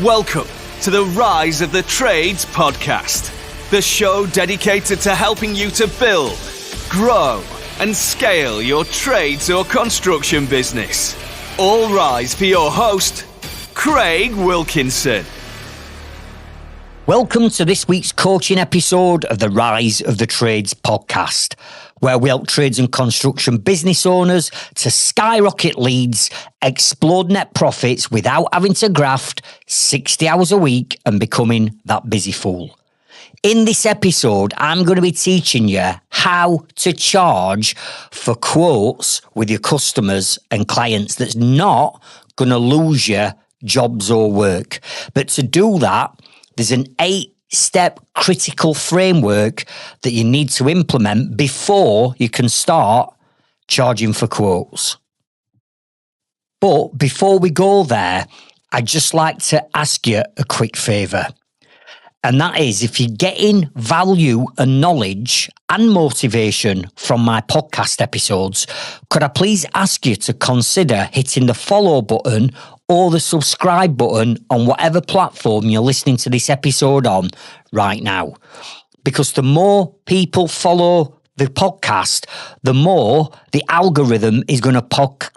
Welcome to the Rise of the Trades podcast, the show dedicated to helping you to build, grow, and scale your trades or construction business. All rise for your host, Craig Wilkinson. Welcome to this week's coaching episode of the Rise of the Trades podcast, where we help trades and construction business owners to skyrocket leads, explode net profits without having to graft 60 hours a week and becoming that busy fool. In this episode, I'm going to be teaching you how to charge for quotes with your customers and clients that's not going to lose you jobs or work. But to do that, there's an 8-step critical framework that you need to implement before you can start charging for quotes. But before we go there, I'd just like to ask you a quick favour. And that is, if you're getting value and knowledge and motivation from my podcast episodes, could I please ask you to consider hitting the follow button or the subscribe button on whatever platform you're listening to this episode on right now? Because the more people follow the podcast, the more the algorithm is going to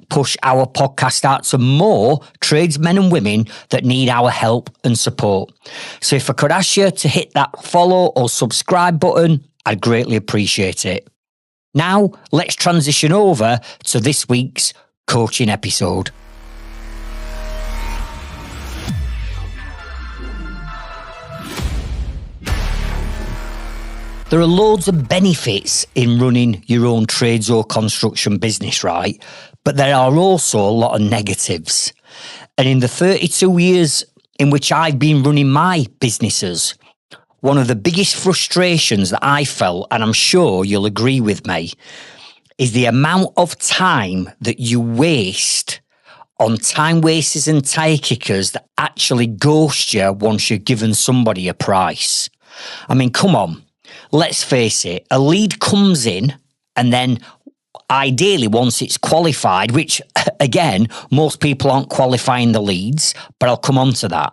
push our podcast out to more tradesmen and women that need our help and support. So if I could ask you to hit that follow or subscribe button, I'd greatly appreciate it. Now, let's transition over to this week's coaching episode. There are loads of benefits in running your own trades or construction business, right? But there are also a lot of negatives. And in the 32 years in which I've been running my businesses, one of the biggest frustrations that I felt, and I'm sure you'll agree with me, is the amount of time that you waste on time wasters and tire kickers that actually ghost you once you've given somebody a price. I mean, come on. Let's face it, a lead comes in and then ideally once it's qualified, which again, most people aren't qualifying the leads, but I'll come on to that.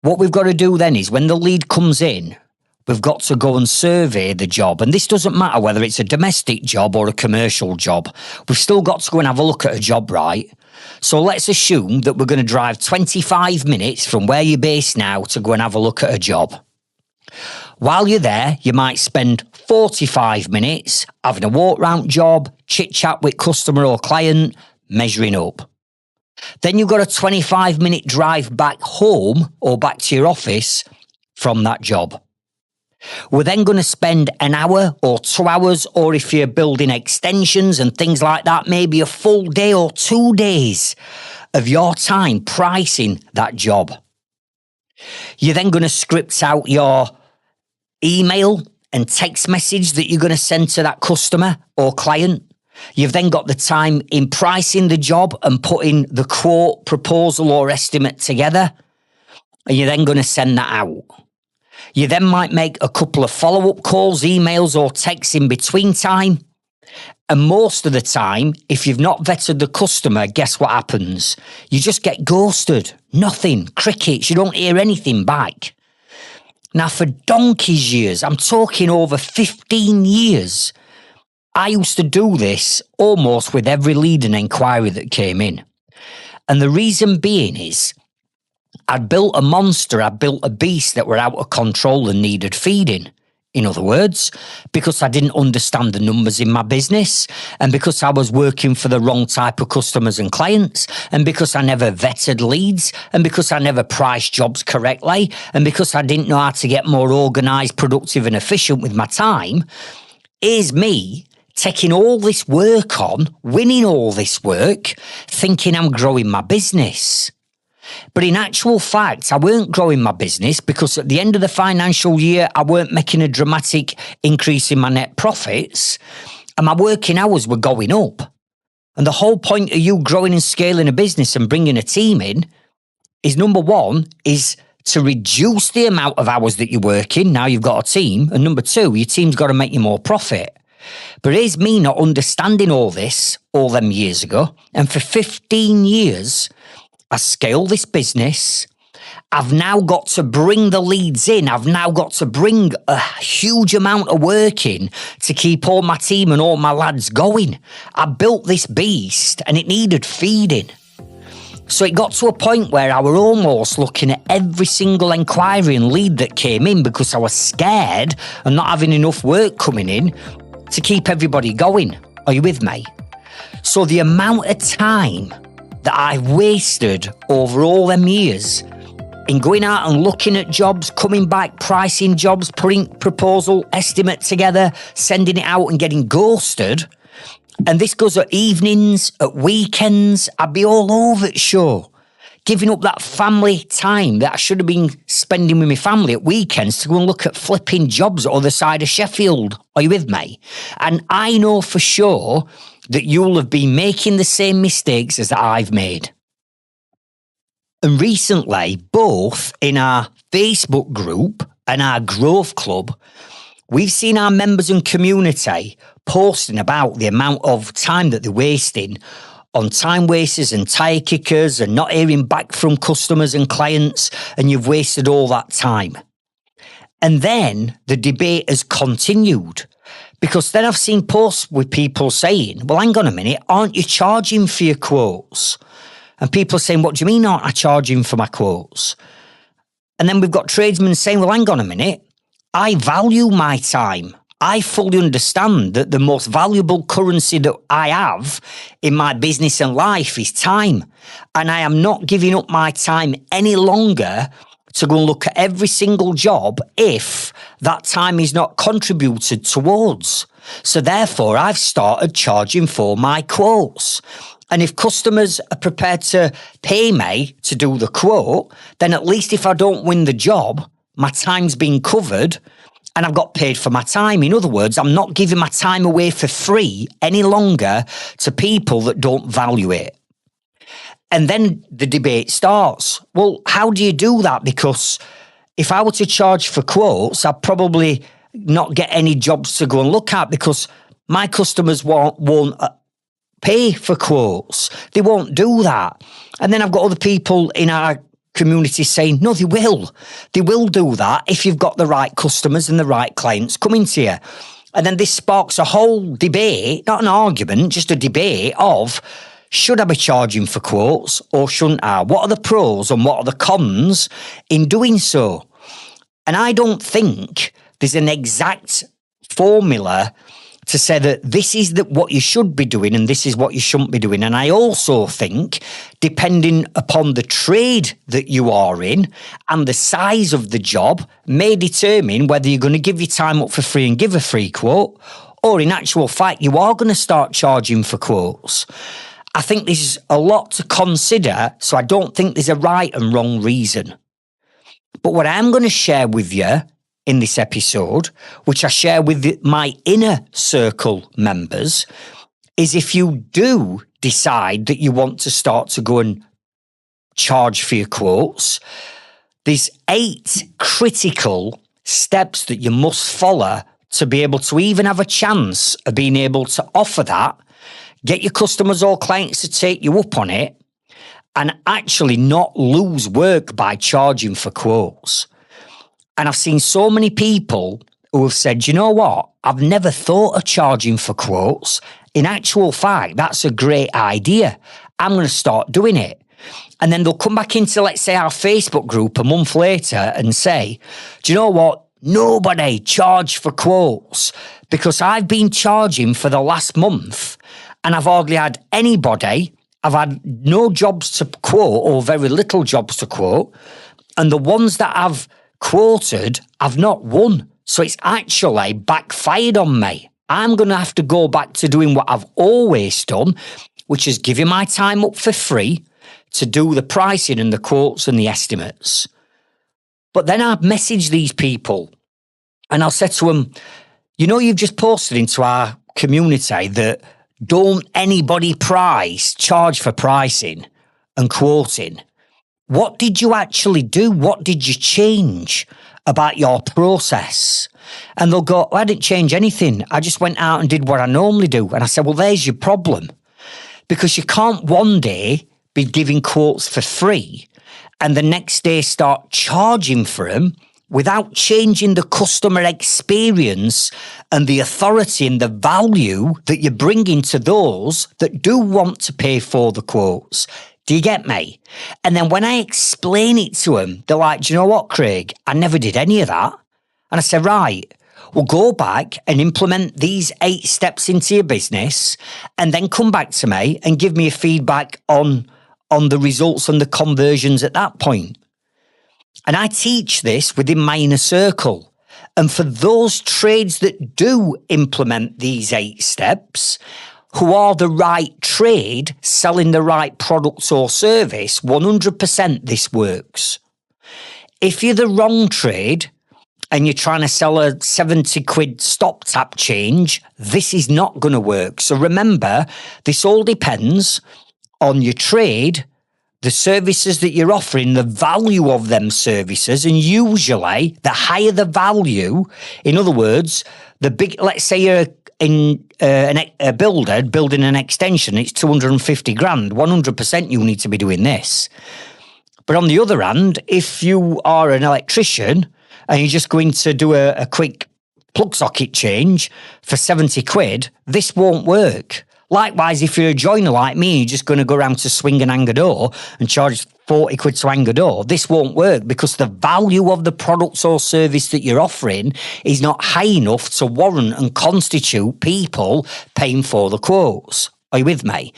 What we've got to do then is when the lead comes in, we've got to go and survey the job. And this doesn't matter whether it's a domestic job or a commercial job. We've still got to go and have a look at a job, right? So let's assume that we're going to drive 25 minutes from where you're based now to go and have a look at a job. While you're there, you might spend 45 minutes having a walk round job, chit chat with customer or client, measuring up. Then you've got a 25-minute drive back home or back to your office from that job. We're then going to spend an hour or 2 hours, or if you're building extensions and things like that, maybe a full day or 2 days of your time pricing that job. You're then going to script out your email and text message that you're going to send to that customer or client. You've then got the time in pricing the job and putting the quote, proposal or estimate together. And you're then going to send that out. You then might make a couple of follow-up calls, emails or texts in between time. And most of the time, if you've not vetted the customer, guess what happens? You just get ghosted. Nothing. Crickets. You don't hear anything back. Now, for donkey's years, I'm talking over 15 years, I used to do this almost with every lead and inquiry that came in. And the reason being is I'd built a monster, I'd built a beast that were out of control and needed feeding. In other words, because I didn't understand the numbers in my business, and because I was working for the wrong type of customers and clients, and because I never vetted leads, and because I never priced jobs correctly, and because I didn't know how to get more organised, productive and efficient with my time, here's me taking all this work on, winning all this work, thinking I'm growing my business. But in actual fact, I weren't growing my business because at the end of the financial year, I weren't making a dramatic increase in my net profits and my working hours were going up. And the whole point of you growing and scaling a business and bringing a team in is, number one, is to reduce the amount of hours that you're working. Now you've got a team. And number two, your team's got to make you more profit. But here's me not understanding all this all them years ago. And for 15 years, I scale this business. I've now got to bring the leads in. I've now got to bring a huge amount of work in to keep all my team and all my lads going. I built this beast and it needed feeding. So it got to a point where I were almost looking at every single inquiry and lead that came in because I was scared of not having enough work coming in to keep everybody going. Are you with me? So the amount of time that I've wasted over all them years in going out and looking at jobs, coming back, pricing jobs, putting proposal estimate together, sending it out and getting ghosted. And this goes at evenings, at weekends. I'd be all over it, sure. Giving up that family time that I should have been spending with my family at weekends to go and look at flipping jobs at the other side of Sheffield. Are you with me? And I know for sure that you'll have been making the same mistakes as I've made. And recently, both in our Facebook group and our Growth Club, we've seen our members and community posting about the amount of time that they're wasting on time wasters and tire kickers and not hearing back from customers and clients, and you've wasted all that time. And then the debate has continued, because then I've seen posts with people saying, well, hang on a minute, aren't you charging for your quotes? And people are saying, what do you mean aren't I charging for my quotes? And then we've got tradesmen saying, well, hang on a minute, I value my time. I fully understand that the most valuable currency that I have in my business and life is time. And I am not giving up my time any longer to go and look at every single job if that time is not contributed towards. So therefore, I've started charging for my quotes. And if customers are prepared to pay me to do the quote, then at least if I don't win the job, my time's been covered and I've got paid for my time. In other words, I'm not giving my time away for free any longer to people that don't value it. And then the debate starts. Well, how do you do that? Because if I were to charge for quotes, I'd probably not get any jobs to go and look at because my customers won't pay for quotes. They won't do that. And then I've got other people in our community saying, no, they will. They will do that if you've got the right customers and the right clients coming to you. And then this sparks a whole debate, not an argument, just a debate of, should I be charging for quotes or shouldn't I? What are the pros and what are the cons in doing so? And I don't think there's an exact formula to say that this is what you should be doing and this is what you shouldn't be doing. And I also think, depending upon the trade that you are in and the size of the job, may determine whether you're going to give your time up for free and give a free quote, or in actual fact, you are going to start charging for quotes. I think there's a lot to consider, so I don't think there's a right and wrong reason. But what I'm going to share with you in this episode, which I share with my inner circle members, is if you do decide that you want to start to go and charge for your quotes, there's 8 critical steps that you must follow to be able to even have a chance of being able to offer that, get your customers or clients to take you up on it, and actually not lose work by charging for quotes. And I've seen so many people who have said, you know what, I've never thought of charging for quotes. In actual fact, that's a great idea. I'm going to start doing it. And then they'll come back into, let's say, our Facebook group a month later and say, do you know what? Nobody charged for quotes because I've been charging for the last month and I've hardly had anybody. I've had no jobs to quote or very little jobs to quote. And the ones that I've quoted, I've not won. So it's actually backfired on me. I'm going to have to go back to doing what I've always done, which is giving my time up for free to do the pricing and the quotes and the estimates. But then I've messaged these people and I'll say to them, you know, you've just posted into our community that don't anybody charge for pricing and quoting. What did you actually do? What did you change about your process? And they'll go, I didn't change anything. I just went out and did what I normally do. And I said, well, there's your problem. Because you can't one day be giving quotes for free and the next day start charging for them without changing the customer experience and the authority and the value that you're bringing to those that do want to pay for the quotes. Do you get me? And then when I explain it to them, they're like, do you know what, Craig? I never did any of that. And I said, right, well, go back and implement these 8 steps into your business and then come back to me and give me a feedback on the results and the conversions at that point. And I teach this within my inner circle. And for those trades that do implement these 8 steps, who are the right trade, selling the right product or service, 100% this works. If you're the wrong trade and you're trying to sell a 70 quid stop tap change, this is not going to work. So remember, this all depends on your trade, the services that you're offering, the value of them services, and usually the higher the value, in other words, the big, let's say you're a builder building an extension, it's 250 grand, 100% you need to be doing this. But on the other hand, if you are an electrician and you're just going to do a quick plug socket change for 70 quid, this won't work. Likewise, if you're a joiner like me, you're just going to go around to swing and hang a door and charge 40 quid to hang a door, this won't work because the value of the product or service that you're offering is not high enough to warrant and constitute people paying for the quotes. Are you with me?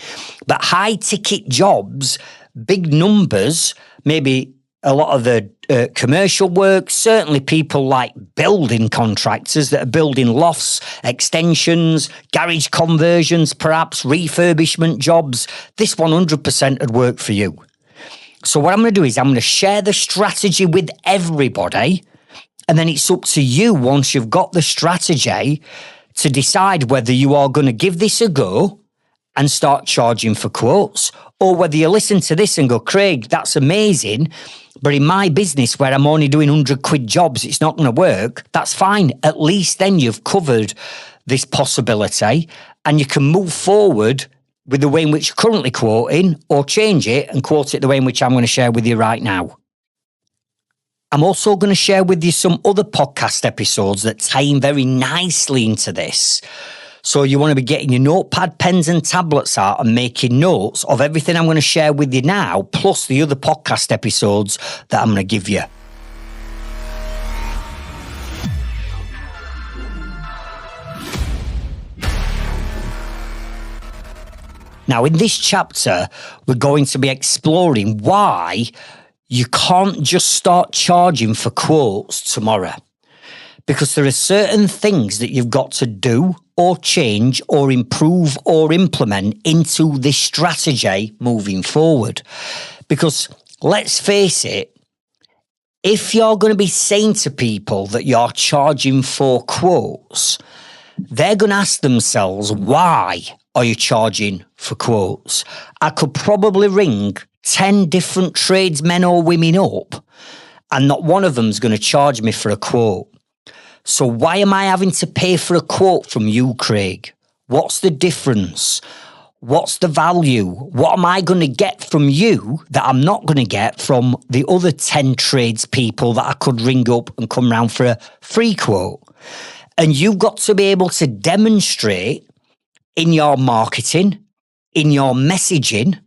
But high ticket jobs, big numbers, maybe a lot of the commercial work, certainly people like building contractors that are building lofts, extensions, garage conversions, perhaps refurbishment jobs, this 100% would work for you. So what I'm going to do is I'm going to share the strategy with everybody, and then it's up to you once you've got the strategy to decide whether you are going to give this a go and start charging for quotes, or whether you listen to this and go, Craig, that's amazing, but in my business where I'm only doing 100 quid jobs, it's not going to work. That's fine. At least then you've covered this possibility and you can move forward with the way in which you're currently quoting, or change it and quote it the way in which I'm going to share with you right now. I'm also going to share with you some other podcast episodes that tie in very nicely into this. So you want to be getting your notepad, pens and tablets out and making notes of everything I'm going to share with you now, plus the other podcast episodes that I'm going to give you. Now, in this chapter, we're going to be exploring why you can't just start charging for quotes tomorrow. Because there are certain things that you've got to do or change or improve or implement into this strategy moving forward. Because let's face it, if you're going to be saying to people that you're charging for quotes, they're going to ask themselves, why are you charging for quotes? I could probably ring 10 different tradesmen or women up and not one of them's going to charge me for a quote. So why am I having to pay for a quote from you, Craig? What's the difference? What's the value? What am I going to get from you that I'm not going to get from the other 10 tradespeople that I could ring up and come round for a free quote? And you've got to be able to demonstrate in your marketing, in your messaging,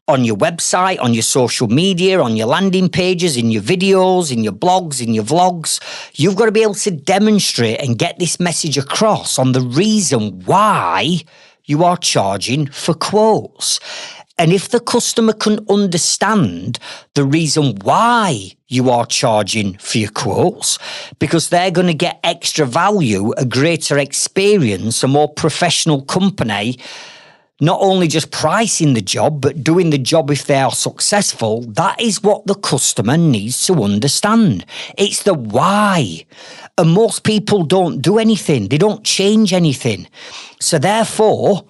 on your website, on your social media, on your landing pages, in your videos, in your blogs, in your vlogs. You've got to be able to demonstrate and get this message across on the reason why you are charging for quotes. And if the customer can understand the reason why you are charging for your quotes, because they're going to get extra value, a greater experience, a more professional company, not only just pricing the job, but doing the job if they are successful, that is what the customer needs to understand. It's the why. And most people don't do anything. They don't change anything. So therefore,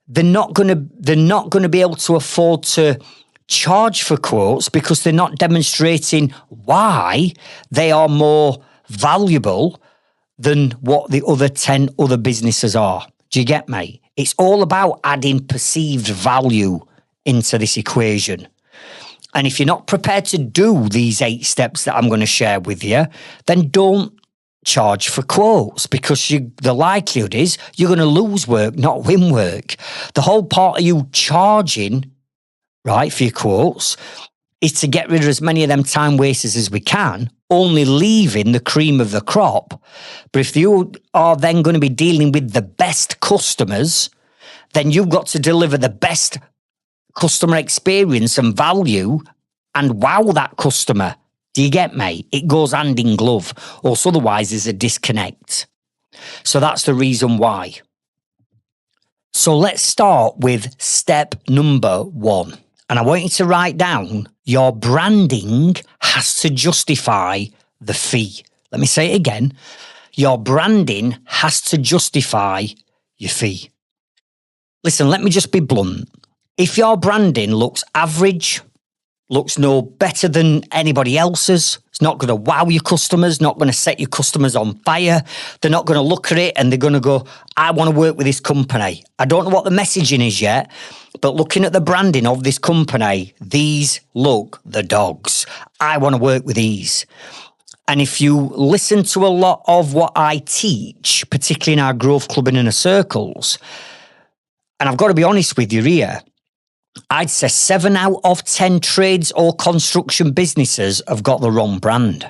they're not going to be able to afford to charge for quotes because they're not demonstrating why they are more valuable than what the other 10 other businesses are. Do you get me? It's all about adding perceived value into this equation. And if you're not prepared to do these 8 steps that I'm going to share with you, then don't charge for quotes, because the likelihood is you're going to lose work, not win work. The whole part of you charging, right, for your quotes is to get rid of as many of them time wasters as we can, only leaving the cream of the crop. But if you are then going to be dealing with the best customers, then you've got to deliver the best customer experience and value and wow that customer. Do you get me? It goes hand in glove, or otherwise there's a disconnect. So that's the reason why. So let's start with step number 1. And I want you to write down, your branding has to justify the fee. Let me say it again. Your branding has to justify your fee. Listen, let me just be blunt. If your branding looks average, looks no better than anybody else's, it's not going to wow your customers, not going to set your customers on fire. They're not going to look at it and they're going to go, I want to work with this company. I don't know what the messaging is yet, but looking at the branding of this company, these look the dogs. I want to work with these. And if you listen to a lot of what I teach, particularly in our growth club and inner circles, and I've got to be honest with you here, I'd say 7 out of 10 trades or construction businesses have got the wrong brand.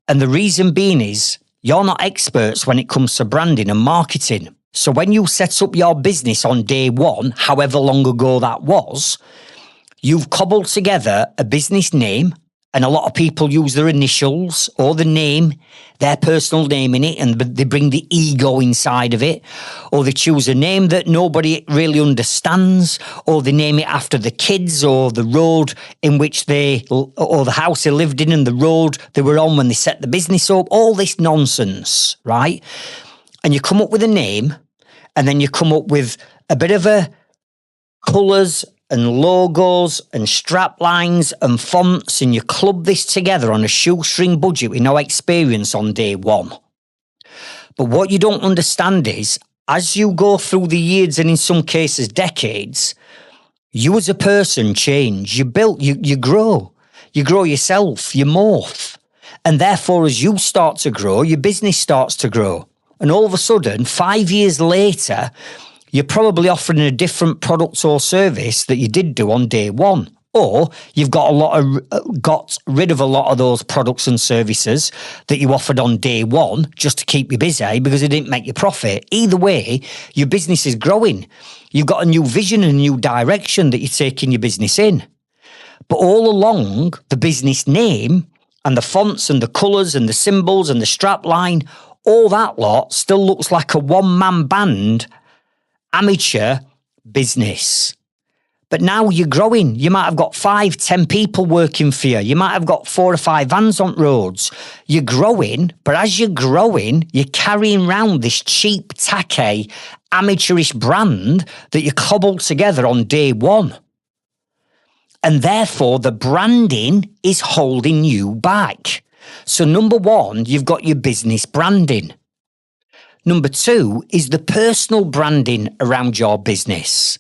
And the reason being is you're not experts when it comes to branding and marketing. So when you set up your business on day 1, however long ago that was, you've cobbled together a business name, and a lot of people use their initials or the name, their personal name in it, and they bring the ego inside of it, or they choose a name that nobody really understands, or they name it after the kids or the road in which or the house they lived in and the road they were on when they set the business up, all this nonsense, right? And you come up with a name, and then you come up with a bit of a colours and logos and strap lines and fonts, and you club this together on a shoestring budget with no experience on day 1. But what you don't understand is, as you go through the years and in some cases decades, you as a person change. You grow. You grow yourself. You morph. And therefore, as you start to grow, your business starts to grow. And all of a sudden, 5 years later, you're probably offering a different product or service that you did do on day 1. Or you've got rid of a lot of those products and services that you offered on day 1 just to keep you busy because it didn't make you profit. Either way, your business is growing. You've got a new vision and a new direction that you're taking your business in. But all along, the business name and the fonts and the colours and the symbols and the strap line, all that lot still looks like a one-man band amateur business. But now you're growing. You might have got 5, 10 people working for you. You might have got 4 or 5 vans on roads. You're growing, but as you're growing, you're carrying around this cheap, tacky, amateurish brand that you cobbled together on day 1. And therefore, the branding is holding you back. So number 1, you've got your business branding. Number 2 is the personal branding around your business.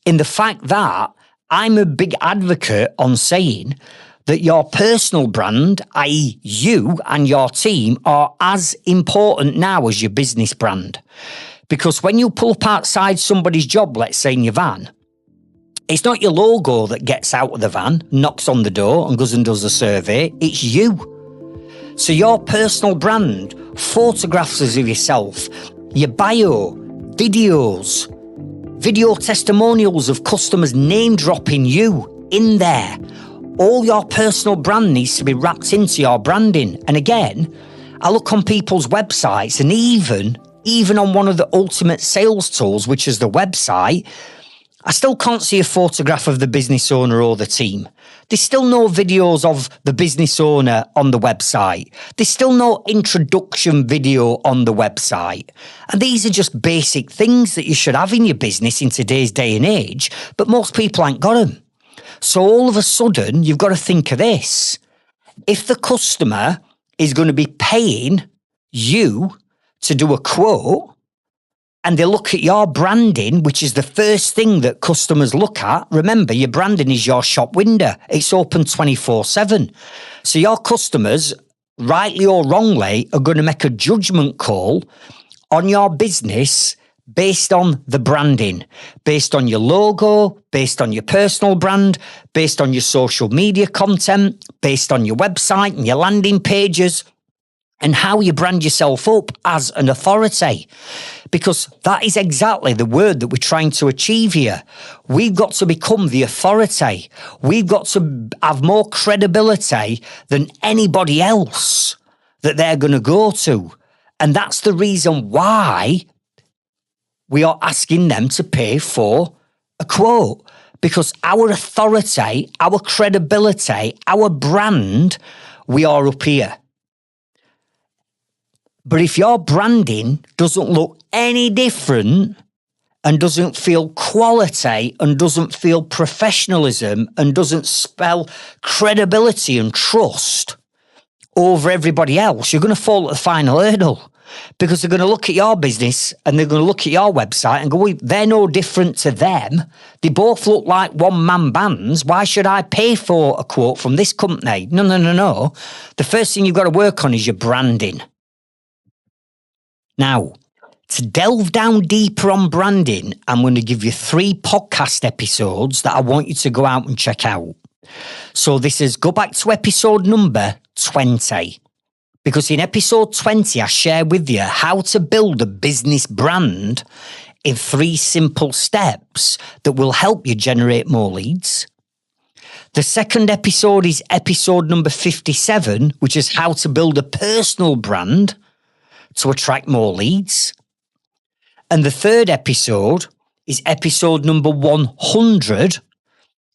In the fact that I'm a big advocate on saying that your personal brand, i.e. you and your team, are as important now as your business brand. Because when you pull up outside somebody's job, let's say in your van, it's not your logo that gets out of the van, knocks on the door and goes and does a survey. It's you. So your personal brand, photographs of yourself, your bio, videos, video testimonials of customers name dropping you in there. All your personal brand needs to be wrapped into your branding. And again, I look on people's websites, and even on one of the ultimate sales tools, which is the website, I still can't see a photograph of the business owner or the team. There's still no videos of the business owner on the website. There's still no introduction video on the website. And these are just basic things that you should have in your business in today's day and age, but most people ain't got them. So all of a sudden, you've got to think of this. If the customer is going to be paying you to do a quote, and they look at your branding, which is the first thing that customers look at. Remember, your branding is your shop window. It's open 24/7. So your customers, rightly or wrongly, are going to make a judgment call on your business based on the branding, based on your logo, based on your personal brand, based on your social media content, based on your website and your landing pages, and how you brand yourself up as an authority. Because that is exactly the word that we're trying to achieve here. We've got to become the authority. We've got to have more credibility than anybody else that they're going to go to. And that's the reason why we are asking them to pay for a quote, because our authority, our credibility, our brand, we are up here. But if your branding doesn't look any different and doesn't feel quality and doesn't feel professionalism and doesn't spell credibility and trust over everybody else, you're going to fall at the final hurdle. Because they're going to look at your business and they're going to look at your website and go, well, they're no different to them. They both look like one-man bands. Why should I pay for a quote from this company? No. The first thing you've got to work on is your branding. Now, to delve down deeper on branding, I'm going to give you 3 podcast episodes that I want you to go out and check out. So go back to episode number 20. Because in episode 20, I share with you how to build a business brand in 3 simple steps that will help you generate more leads. The second episode is episode number 57, which is how to build a personal brand to attract more leads. And the third episode is episode number 100.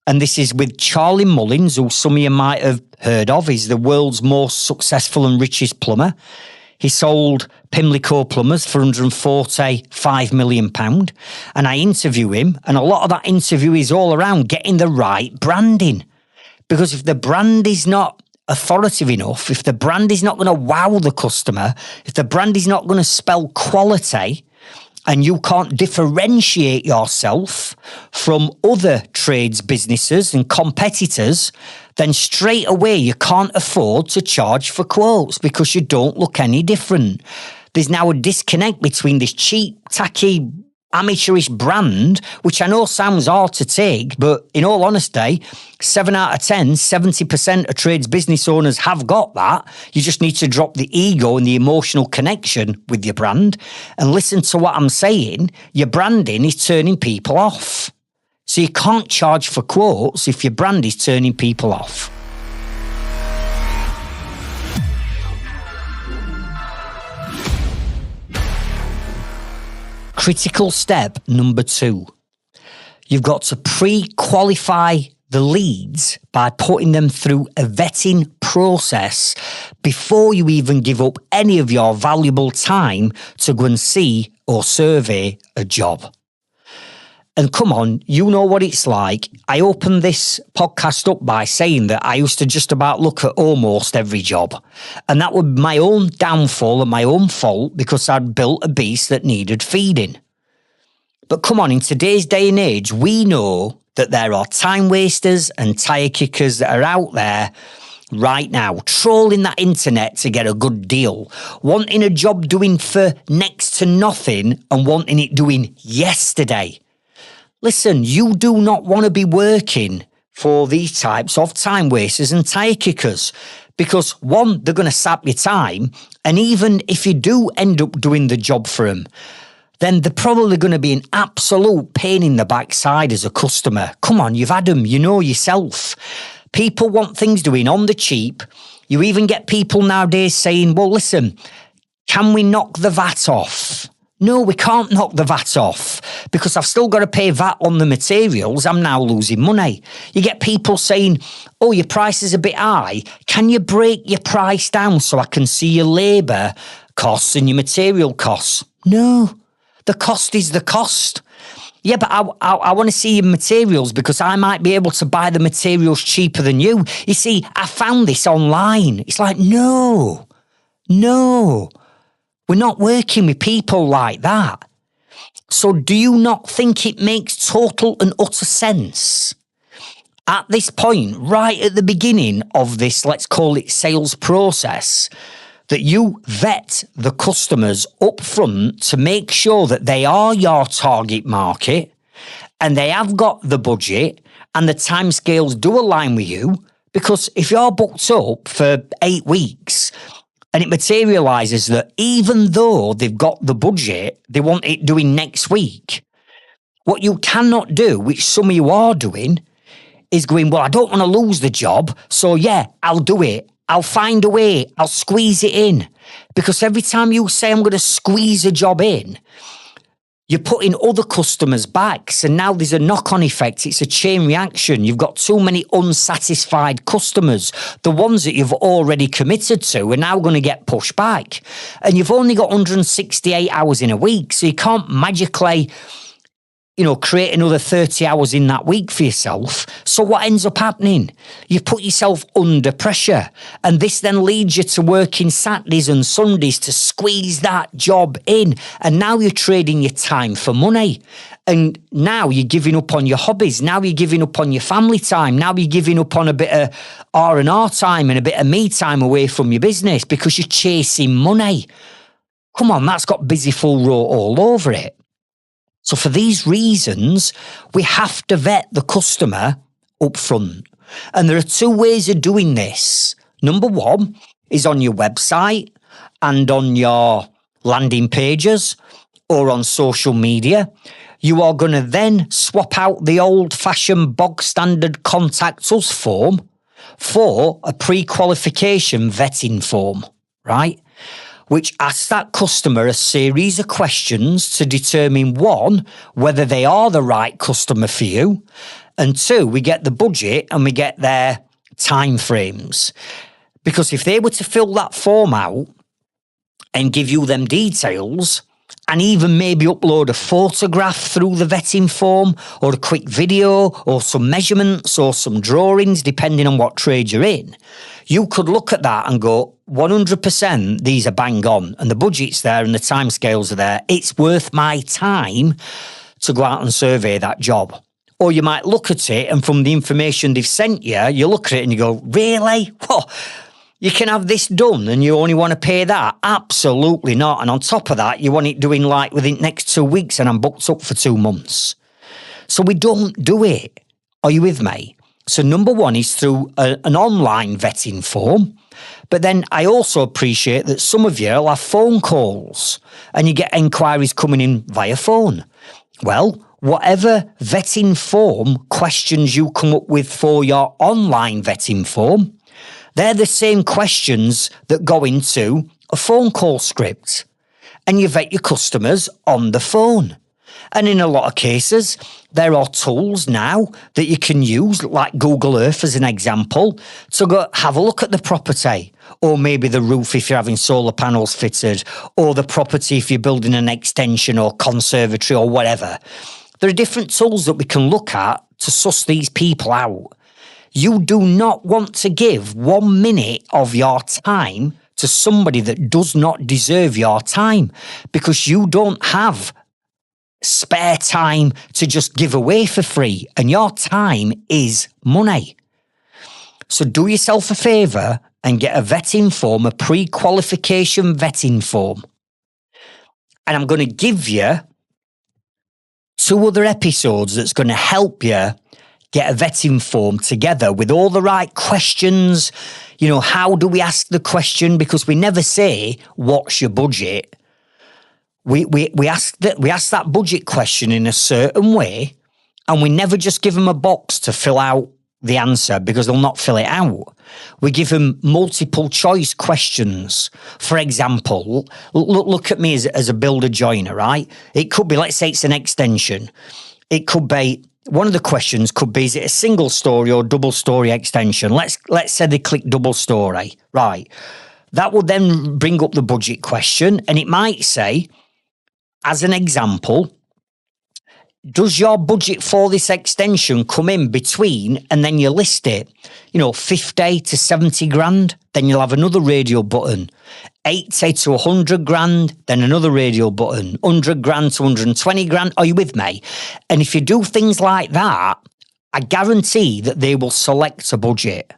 And this is with Charlie Mullins, who some of you might have heard of. He's the world's most successful and richest plumber. He sold Pimlico Plumbers for £145 million. And I interview him, and a lot of that interview is all around getting the right branding. Because if the brand is not authoritative enough, if the brand is not going to wow the customer, if the brand is not going to spell quality, and you can't differentiate yourself from other trades businesses and competitors, then straight away you can't afford to charge for quotes because you don't look any different. There's now a disconnect between this cheap, tacky, amateurish brand, which I know sounds hard to take, but in all honesty, 7 out of 10, 70% of trades business owners have got that. You just need to drop the ego and the emotional connection with your brand and listen to what I'm saying. Your branding is turning people off. So you can't charge for quotes if your brand is turning people off. Critical step number 2. You've got to pre-qualify the leads by putting them through a vetting process before you even give up any of your valuable time to go and see or survey a job. And come on, you know what it's like. I opened this podcast up by saying that I used to just about look at almost every job. And that was my own downfall and my own fault because I'd built a beast that needed feeding. But come on, in today's day and age, we know that there are time wasters and tire kickers that are out there right now, trolling that internet to get a good deal, wanting a job doing for next to nothing and wanting it doing yesterday. Listen, you do not want to be working for these types of time wasters and tire kickers because, one, they're going to sap your time, and even if you do end up doing the job for them, then they're probably going to be an absolute pain in the backside as a customer. Come on, you've had them, you know yourself. People want things doing on the cheap. You even get people nowadays saying, well, listen, can we knock the VAT off? No, we can't knock the VAT off because I've still got to pay VAT on the materials. I'm now losing money. You get people saying, oh, your price is a bit high. Can you break your price down so I can see your labour costs and your material costs? No, the cost is the cost. Yeah, but I want to see your materials because I might be able to buy the materials cheaper than you. You see, I found this online. It's like, no. We're not working with people like that. So do you not think it makes total and utter sense at this point, right at the beginning of this, let's call it sales process, that you vet the customers up front to make sure that they are your target market and they have got the budget and the timescales do align with you? Because if you're booked up for 8 weeks and it materialises that even though they've got the budget, they want it doing next week, what you cannot do, which some of you are doing, is going, well, I don't want to lose the job, so yeah, I'll do it. I'll find a way. I'll squeeze it in. Because every time you say I'm going to squeeze a job in, you're putting other customers' backs, and now there's a knock-on effect. It's a chain reaction. You've got too many unsatisfied customers. The ones that you've already committed to are now going to get pushed back. And you've only got 168 hours in a week, so you can't magically create another 30 hours in that week for yourself. So what ends up happening? You've put yourself under pressure, and this then leads you to working Saturdays and Sundays to squeeze that job in. And now you're trading your time for money. And now you're giving up on your hobbies. Now you're giving up on your family time. Now you're giving up on a bit of R&R time and a bit of me time away from your business because you're chasing money. Come on, that's got busy full row all over it. So for these reasons, we have to vet the customer up front. And there are 2 ways of doing this. Number 1 is on your website and on your landing pages or on social media. You are going to then swap out the old-fashioned bog-standard contact us form for a pre-qualification vetting form, right? Which asks that customer a series of questions to determine 1, whether they are the right customer for you, and 2, we get the budget and we get their time frames. Because if they were to fill that form out and give you them details, and even maybe upload a photograph through the vetting form or a quick video or some measurements or some drawings, depending on what trade you're in, you could look at that and go, 100% these are bang on and the budget's there and the timescales are there. It's worth my time to go out and survey that job. Or you might look at it and from the information they've sent you, you look at it and you go, really? Whoa. You can have this done and you only want to pay that? Absolutely not. And on top of that, you want it doing like within the next 2 weeks and I'm booked up for 2 months. So we don't do it. Are you with me? So number 1 is through an online vetting form. But then I also appreciate that some of you will have phone calls and you get inquiries coming in via phone. Well, whatever vetting form questions you come up with for your online vetting form, they're the same questions that go into a phone call script. And you vet your customers on the phone. And in a lot of cases, there are tools now that you can use, like Google Earth as an example, to go have a look at the property, or maybe the roof if you're having solar panels fitted, or the property if you're building an extension or conservatory or whatever. There are different tools that we can look at to suss these people out. You do not want to give 1 minute of your time to somebody that does not deserve your time, because you don't have spare time to just give away for free, and your time is money. So do yourself a favour and get a vetting form, a pre-qualification vetting form. And I'm going to give you 2 other episodes that's going to help you get a vetting form together with all the right questions. How do we ask the question? Because we never say, what's your budget? We ask that budget question in a certain way, and we never just give them a box to fill out the answer because they'll not fill it out. We give them multiple choice questions. For example, look at me as a builder joiner, right? It could be, let's say it's an extension. It could be, one of the questions could be, is it a single story or double story extension? Let's say they click double story, right? That will then bring up the budget question, and it might say, as an example, does your budget for this extension come in between, and then you list it, 50 to 70 grand, then you'll have another radio button. 80 to 100 grand, then another radio button. 100 grand to 120 grand. Are you with me? And if you do things like that, I guarantee that they will select a budget.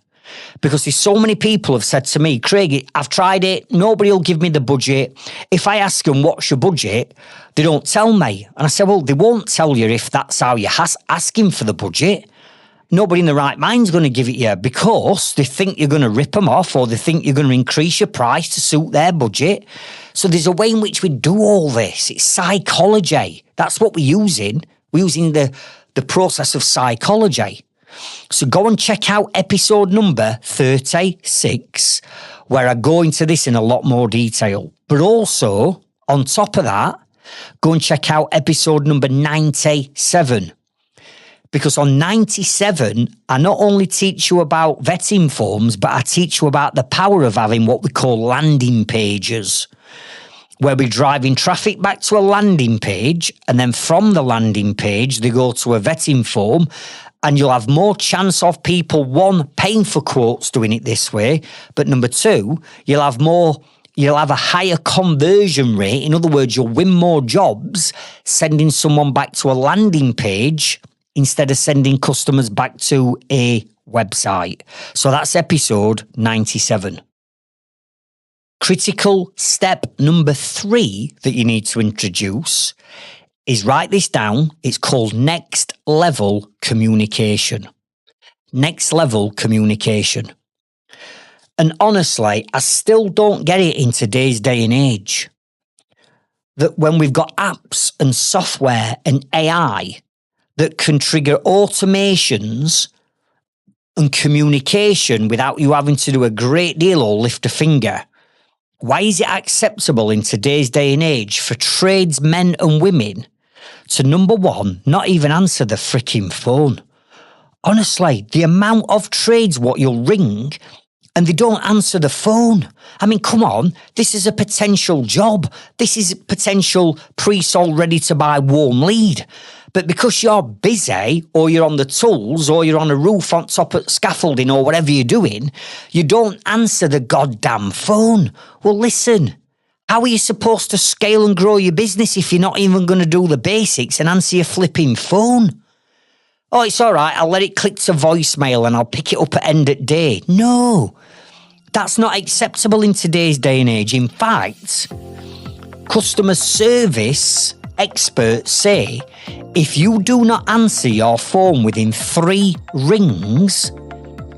Because there's so many people have said to me, Craig, I've tried it. Nobody will give me the budget. If I ask them, what's your budget? They don't tell me. And I said, well, they won't tell you if that's how you're asking for the budget. Nobody in the right mind's going to give it you because they think you're going to rip them off, or they think you're going to increase your price to suit their budget. So there's a way in which we do all this. It's psychology. That's what we're using. We're using the process of psychology. So go and check out episode number 36, where I go into this in a lot more detail. But also, on top of that, go and check out episode number 97. Because on 97, I not only teach you about vetting forms, but I teach you about the power of having what we call landing pages, where we're driving traffic back to a landing page, and then from the landing page, they go to a vetting form, and you'll have more chance of people, one, paying for quotes doing it this way, but number two, you'll have a higher conversion rate. In other words, you'll win more jobs sending someone back to a landing page instead of sending customers back to a website. So that's episode 97. Critical step number 3 that you need to introduce is, write this down. It's called next level communication. Next level communication. And honestly, I still don't get it in today's day and age that when we've got apps and software and AI that can trigger automations and communication without you having to do a great deal or lift a finger, why is it acceptable in today's day and age for tradesmen and women to, number one, not even answer the freaking phone? Honestly, the amount of trades what you'll ring and they don't answer the phone. I mean, come on, this is a potential job. This is a potential pre-sold, ready-to-buy warm lead. But because you're busy, or you're on the tools, or you're on a roof on top of scaffolding, or whatever you're doing, you don't answer the goddamn phone. Well, listen, how are you supposed to scale and grow your business if you're not even going to do the basics and answer your flipping phone? Oh, it's all right, I'll let it click to voicemail and I'll pick it up at end of day. No, that's not acceptable in today's day and age. In fact, customer service experts say if you do not answer your phone within 3 rings,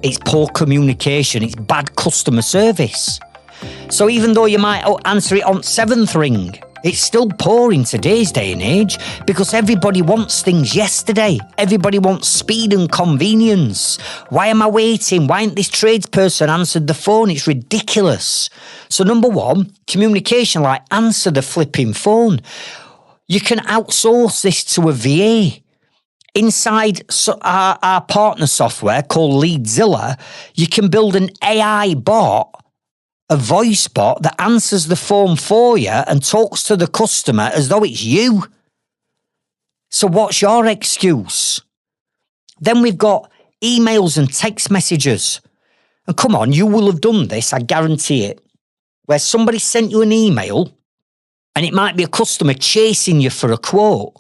it's poor communication, it's bad customer service. So even though you might answer it on 7th ring, it's still poor in today's day and age because everybody wants things yesterday. Everybody wants speed and convenience. Why am I waiting? Why ain't this tradesperson answered the phone? It's ridiculous. So number one, communication, like answer the flipping phone. You can outsource this to a VA. Inside our partner software called Leadzilla, you can build an AI bot, a voice bot that answers the phone for you and talks to the customer as though it's you. So what's your excuse? Then we've got emails and text messages. And come on, you will have done this, I guarantee it, where somebody sent you an email and it might be a customer chasing you for a quote.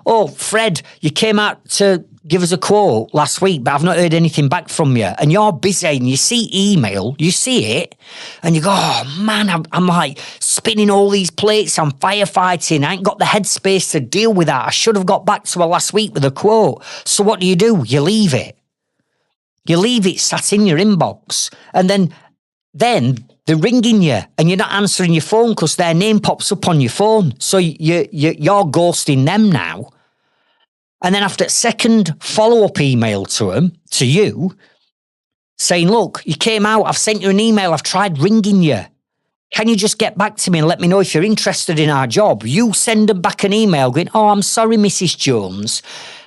Oh, Fred, you came out to give us a quote last week, but I've not heard anything back from you. And you're busy and you see email, you see it, and you go, oh man, I'm like spinning all these plates, I'm firefighting, I ain't got the headspace to deal with that. I should have got back to her last week with a quote. So what do? You leave it. You leave it sat in your inbox. And then they're ringing you and you're not answering your phone because their name pops up on your phone. So you're ghosting them now. And then after a second follow-up email to you, saying, look, you came out, I've sent you an email, I've tried ringing you. Can you just get back to me and let me know if you're interested in our job? You send them back an email going, oh, I'm sorry, Mrs. Jones,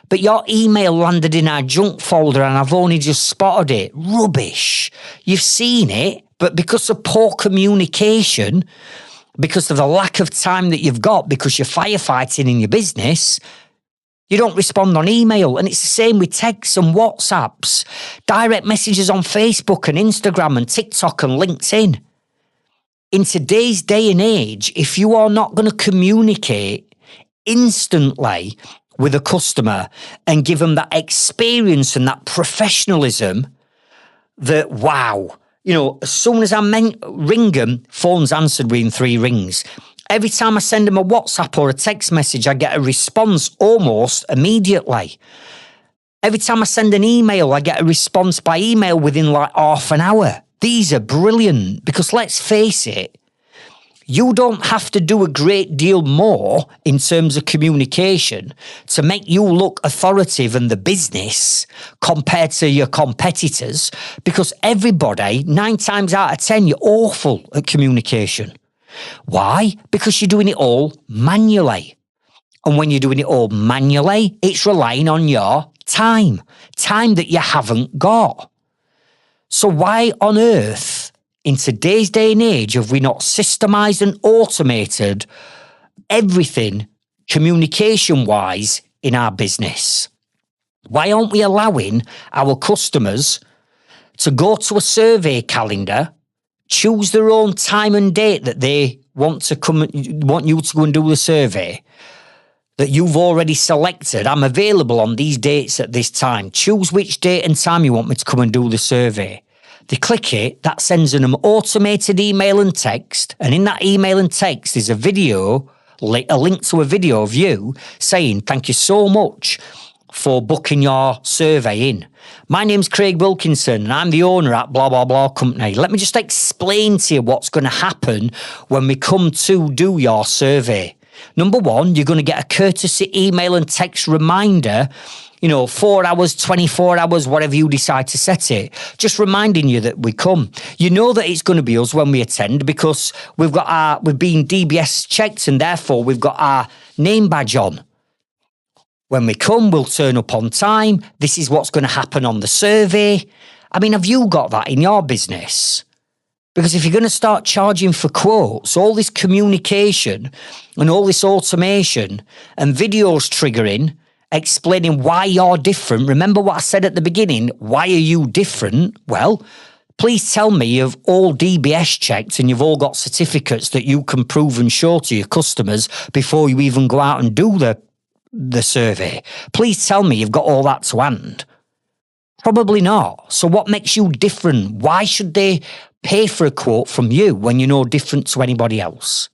but your email landed in our junk folder and I've only just spotted it. Rubbish. You've seen it, but because of poor communication, because of the lack of time that you've got, because you're firefighting in your business, You don't respond on email. And it's the same with texts and WhatsApps, direct messages on Facebook and Instagram and TikTok and LinkedIn. In today's day and age, if you are not going to communicate instantly with a customer and give them that experience and that professionalism, that wow, as soon as I ring them, phone's answered within 3 rings. Every time I send them a WhatsApp or a text message, I get a response almost immediately. Every time I send an email, I get a response by email within like half an hour. These are brilliant because let's face it, you don't have to do a great deal more in terms of communication to make you look authoritative in the business compared to your competitors, because everybody, 9 times out of 10, you're awful at communication. Why? Because you're doing it all manually. And when you're doing it all manually, it's relying on your time that you haven't got. So why on earth, in today's day and age, have we not systemized and automated everything communication-wise in our business? Why aren't we allowing our customers to go to a survey calendar, choose their own time and date that they want you to go and do the survey, that you've already selected? I'm available on these dates at this time. Choose which date and time you want me to come and do the survey. They click it, that sends them automated email and text, and in that email and text is a video, a link to a video of you saying, thank you so much for booking your survey in. My name's Craig Wilkinson and I'm the owner at blah, blah, blah company. Let me just explain to you what's going to happen when we come to do your survey. Number 1, you're going to get a courtesy email and text reminder, 4 hours, 24 hours, whatever you decide to set it, just reminding you that we come. You know that it's going to be us when we attend because we've been DBS checked and therefore we've got our name badge on. When we come, we'll turn up on time. This is what's going to happen on the survey. I mean, have you got that in your business? Because if you're going to start charging for quotes, all this communication and all this automation and videos triggering, explaining why you're different. Remember what I said at the beginning? Why are you different? Well, please tell me you've all DBS checked and you've all got certificates that you can prove and show to your customers before you even go out and do the survey. Please tell me you've got all that to hand. Probably not. So what makes you different? Why should they pay for a quote from you when you're no different to anybody else?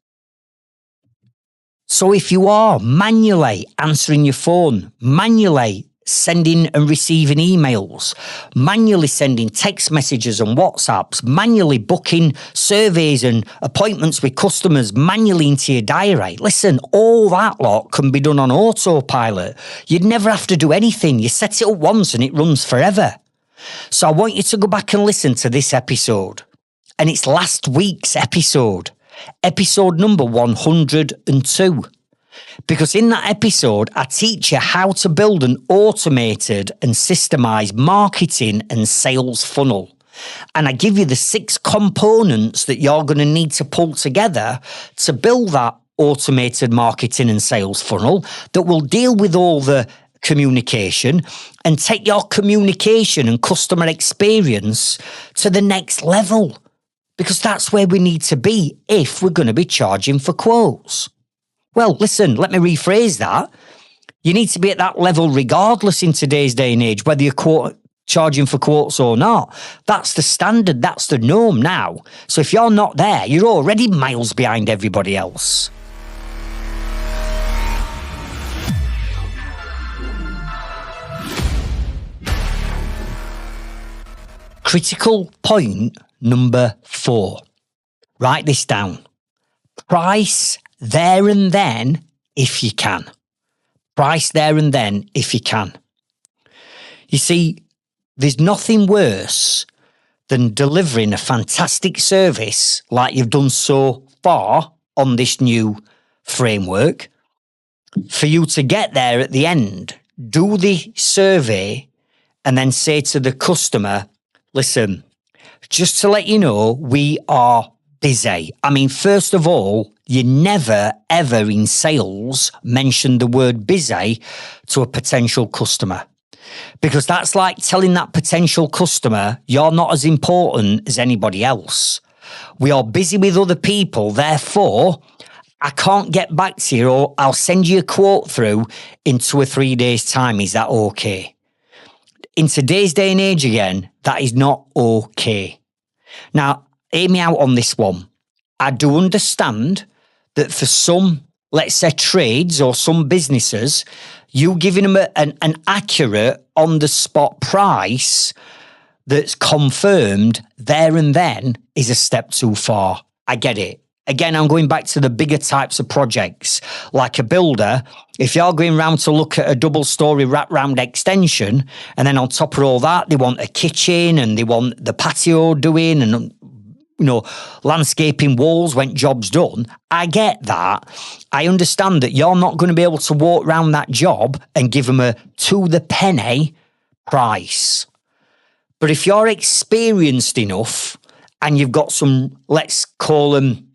So if you are manually answering your phone, manually sending and receiving emails, manually sending text messages and WhatsApps, manually booking surveys and appointments with customers manually into your diary, listen, all that lot can be done on autopilot. You'd never have to do anything. You set it up once and it runs forever. So I want you to go back and listen to this episode. And it's last week's episode number 102. Because in that episode, I teach you how to build an automated and systemized marketing and sales funnel. And I give you the 6 components that you're going to need to pull together to build that automated marketing and sales funnel that will deal with all the communication and take your communication and customer experience to the next level. Because that's where we need to be if we're going to be charging for quotes. Well, listen, let me rephrase that. You need to be at that level regardless in today's day and age, whether you're charging for quotes or not. That's the standard, that's the norm now. So if you're not there, you're already miles behind everybody else. Critical point number 4. Write this down. Price there and then if you can. Price there and then if you can. You see, there's nothing worse than delivering a fantastic service like you've done so far on this new framework, for you to get there at the end, do the survey, and then say to the customer, listen, just to let you know, we are busy. I mean, first of all, you never, ever in sales mention the word busy to a potential customer. Because that's like telling that potential customer, you're not as important as anybody else. We are busy with other people, therefore, I can't get back to you, or I'll send you a quote through in 2 or 3 days' time. Is that okay? In today's day and age again, that is not okay. Now, hear me out on this one. I do understand that for some, let's say trades or some businesses, you giving them an accurate, on-the-spot price that's confirmed there and then is a step too far. I get it. Again, I'm going back to the bigger types of projects. Like a builder, if you're going round to look at a double-storey wrap-round extension, and then on top of all that, they want a kitchen and they want the patio doing and, landscaping walls when job's done. I get that. I understand that you're not going to be able to walk around that job and give them a to-the-penny price. But if you're experienced enough and you've got some, let's call them,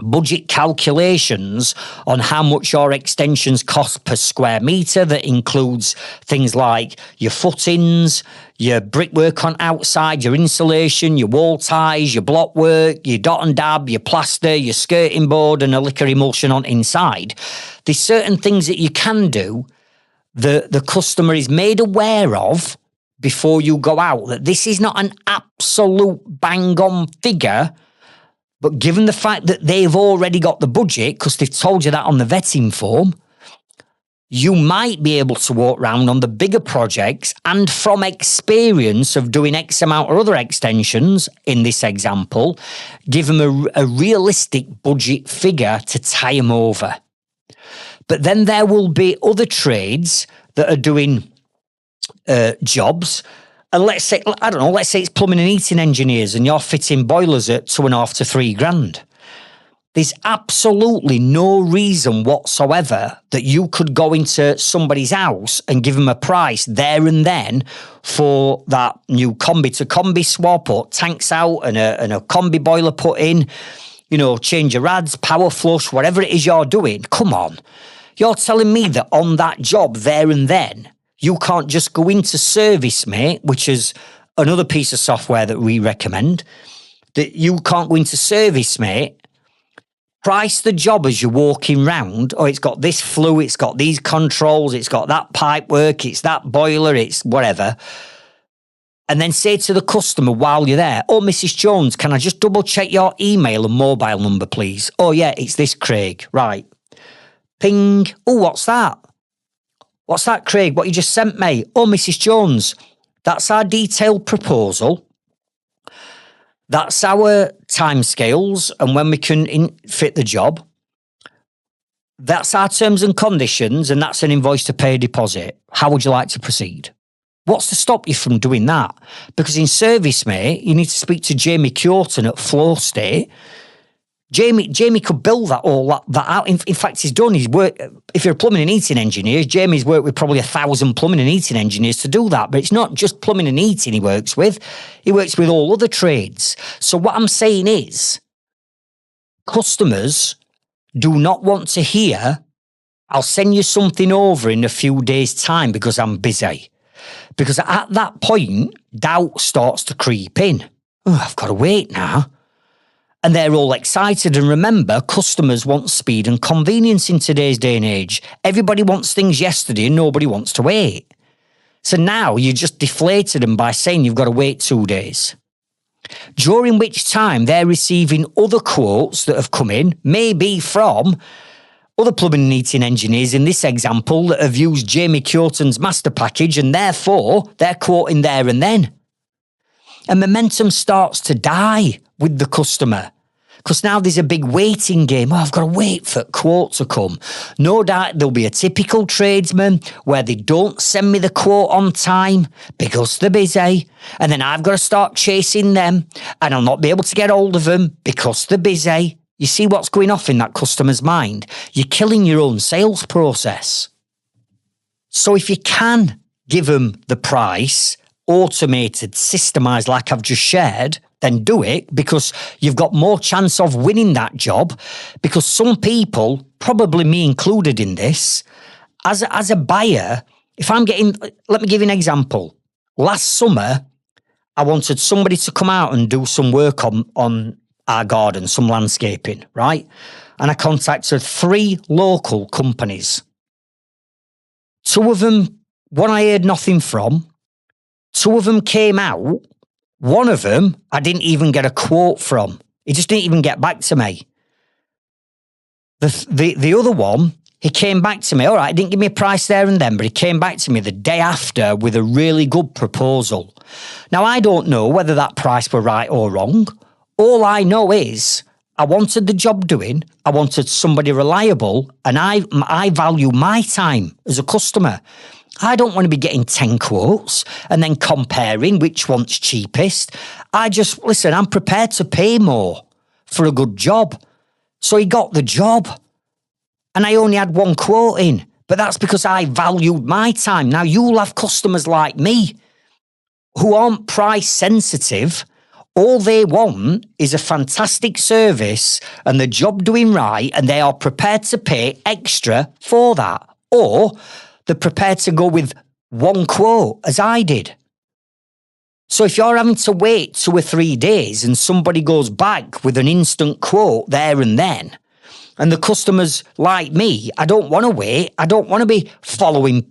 budget calculations on how much your extensions cost per square metre, that includes things like your footings, your brickwork on outside, your insulation, your wall ties, your block work, your dot and dab, your plaster, your skirting board and a liquor emulsion on inside. There's certain things that you can do that the customer is made aware of before you go out, that this is not an absolute bang-on figure. But given the fact that they've already got the budget, because they've told you that on the vetting form, you might be able to walk around on the bigger projects and from experience of doing X amount or other extensions, in this example, give them a realistic budget figure to tie them over. But then there will be other trades that are doing jobs. And let's say it's plumbing and heating engineers and you're fitting boilers at $2,500 to $3,000. There's absolutely no reason whatsoever that you could go into somebody's house and give them a price there and then for that new combi to combi swap or tanks out and a combi boiler put in, change your rads, power flush, whatever it is you're doing. Come on. You're telling me that on that job there and then, you can't just go into ServiceMate, which is another piece of software that we recommend, that you can't go into ServiceMate, price the job as you're walking round, or it's got this flue, it's got these controls, it's got that pipe work, it's that boiler, it's whatever, and then say to the customer while you're there, "Oh, Mrs. Jones, can I just double check your email and mobile number, please?" "Oh, yeah, it's this, Craig." "Right." Ping. "Oh, what's that?" "What's that, Craig? What you just sent me?" "Oh, Mrs. Jones, that's our detailed proposal. That's our timescales and when we can fit the job. That's our terms and conditions, and that's an invoice to pay a deposit. How would you like to proceed?" What's to stop you from doing that? Because in ServiceMate, you need to speak to Jamie Curtin at Flow State. Jamie could build that out. In fact, he's done his work. If you're a plumbing and heating engineer, Jamie's worked with probably 1,000 plumbing and heating engineers to do that. But it's not just plumbing and heating he works with. He works with all other trades. So what I'm saying is, customers do not want to hear, "I'll send you something over in a few days' time because I'm busy." Because at that point, doubt starts to creep in. "Oh, I've got to wait now." And they're all excited. And remember, customers want speed and convenience in today's day and age. Everybody wants things yesterday and nobody wants to wait. So now you just deflated them by saying you've got to wait 2 days. During which time they're receiving other quotes that have come in, maybe from other plumbing and heating engineers in this example that have used Jamie Curtin's master package, and therefore they're quoting there and then. And momentum starts to die with the customer because now there's a big waiting game. "Oh, I've got to wait for quote to come." No doubt there'll be a typical tradesman where they don't send me the quote on time because they're busy, and then I've got to start chasing them and I'll not be able to get hold of them because they're busy. You see what's going off in that customer's mind? You're killing your own sales process. So if you can give them the price, automated, systemized, like I've just shared, then do it, because you've got more chance of winning that job. Because some people, probably me included in this, as a buyer, if I'm getting, let me give you an example. Last summer, I wanted somebody to come out and do some work on our garden, some landscaping, right? And I contacted 3 local companies. 2 of them, one I heard nothing from. 2 of them came out. One of them, I didn't even get a quote from. He just didn't even get back to me. The other one, he came back to me. All right, didn't give me a price there and then, but he came back to me the day after with a really good proposal. Now, I don't know whether that price were right or wrong. All I know is I wanted the job doing. I wanted somebody reliable, and I value my time as a customer. I don't want to be getting 10 quotes and then comparing which one's cheapest. Listen, I'm prepared to pay more for a good job. So he got the job and I only had 1 quote in, but that's because I valued my time. Now, you'll have customers like me who aren't price sensitive. All they want is a fantastic service and the job doing right, and they are prepared to pay extra for that. Or they're prepared to go with 1 quote, as I did. So if you're having to wait 2 or 3 days and somebody goes back with an instant quote there and then, and the customers like me, I don't want to wait. I don't want to be following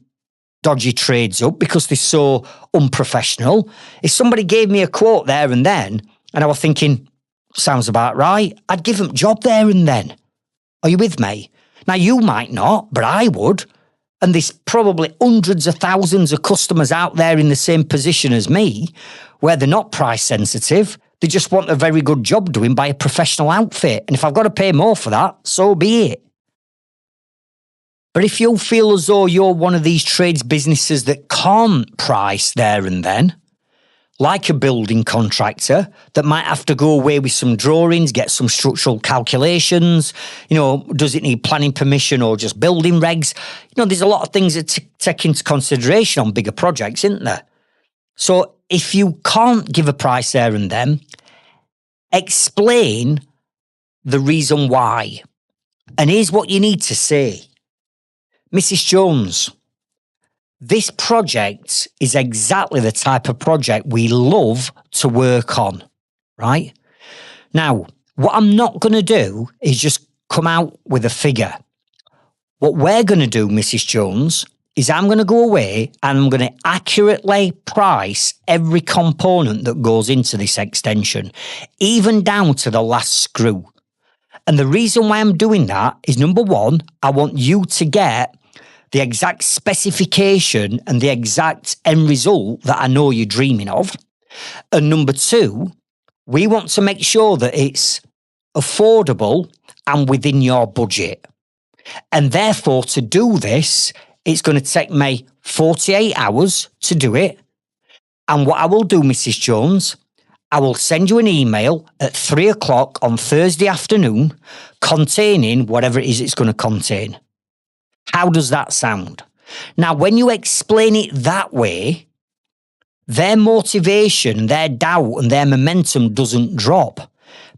dodgy trades up because they're so unprofessional. If somebody gave me a quote there and then, and I was thinking, sounds about right, I'd give them job there and then. Are you with me? Now, you might not, but I would. And there's probably hundreds of thousands of customers out there in the same position as me, where they're not price sensitive. They just want a very good job doing by a professional outfit. And if I've got to pay more for that, so be it. But if you feel as though you're one of these trades businesses that can't price there and then, like a building contractor that might have to go away with some drawings, get some structural calculations, does it need planning permission or just building regs? There's a lot of things that take into consideration on bigger projects, isn't there? So if you can't give a price there and then, explain the reason why. And here's what you need to say. Mrs. Jones, this project is exactly the type of project we love to work on, right? Now, what I'm not going to do is just come out with a figure. What we're going to do, Mrs. Jones, is I'm going to go away and I'm going to accurately price every component that goes into this extension, even down to the last screw. And the reason why I'm doing that is, number one, I want you to get the exact specification and the exact end result that I know you're dreaming of. And number two, we want to make sure that it's affordable and within your budget. And therefore, to do this, it's going to take me 48 hours to do it. And what I will do, Mrs. Jones, I will send you an email at 3 o'clock on Thursday afternoon containing whatever it is it's going to contain. How does that sound? Now, when you explain it that way, their motivation, their doubt and their momentum doesn't drop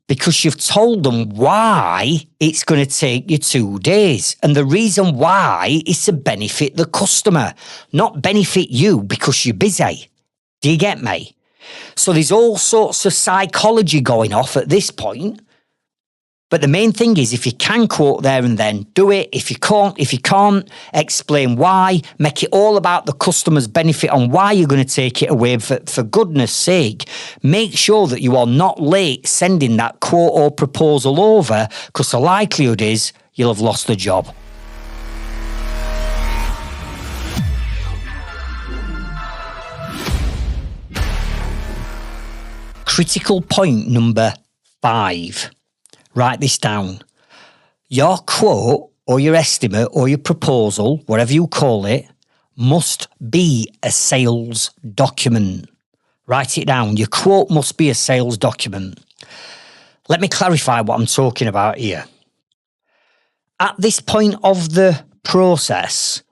because you've told them why it's going to take you 2 days. And the reason why is to benefit the customer, not benefit you because you're busy. Do you get me? So there's all sorts of psychology going off at this point. But the main thing is, if you can quote there and then, do it. If you can't, explain why. Make it all about the customer's benefit on why you're going to take it away. For goodness sake, make sure that you are not late sending that quote or proposal over, because the likelihood is you'll have lost the job. Critical point number 5. Write this down. Your quote or your estimate or your proposal, whatever you call it, must be a sales document. Write it down. Your quote must be a sales document. Let me clarify what I'm talking about here. At this point of the process,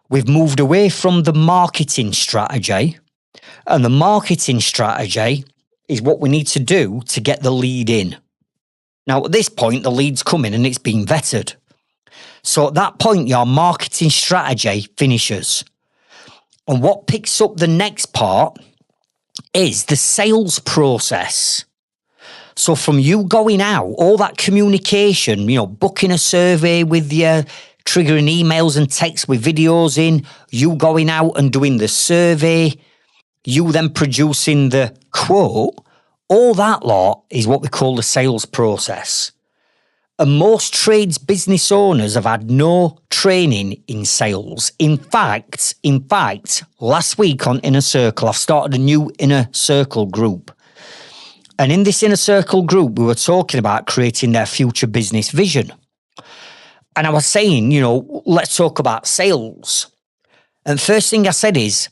we've moved away from the marketing strategy, and the marketing strategy is what we need to do to get the lead in. Now, at this point, the lead's come in and it's been vetted. So at that point, your marketing strategy finishes. And what picks up the next part is the sales process. So from you going out, all that communication, booking a survey with you, triggering emails and texts with videos in, you going out and doing the survey, you then producing the quote, all that lot is what we call the sales process. And most trades business owners have had no training in sales. In fact, last week on Inner Circle, I've started a new Inner Circle group. And in this Inner Circle group, we were talking about creating their future business vision. And I was saying, let's talk about sales. And first thing I said is,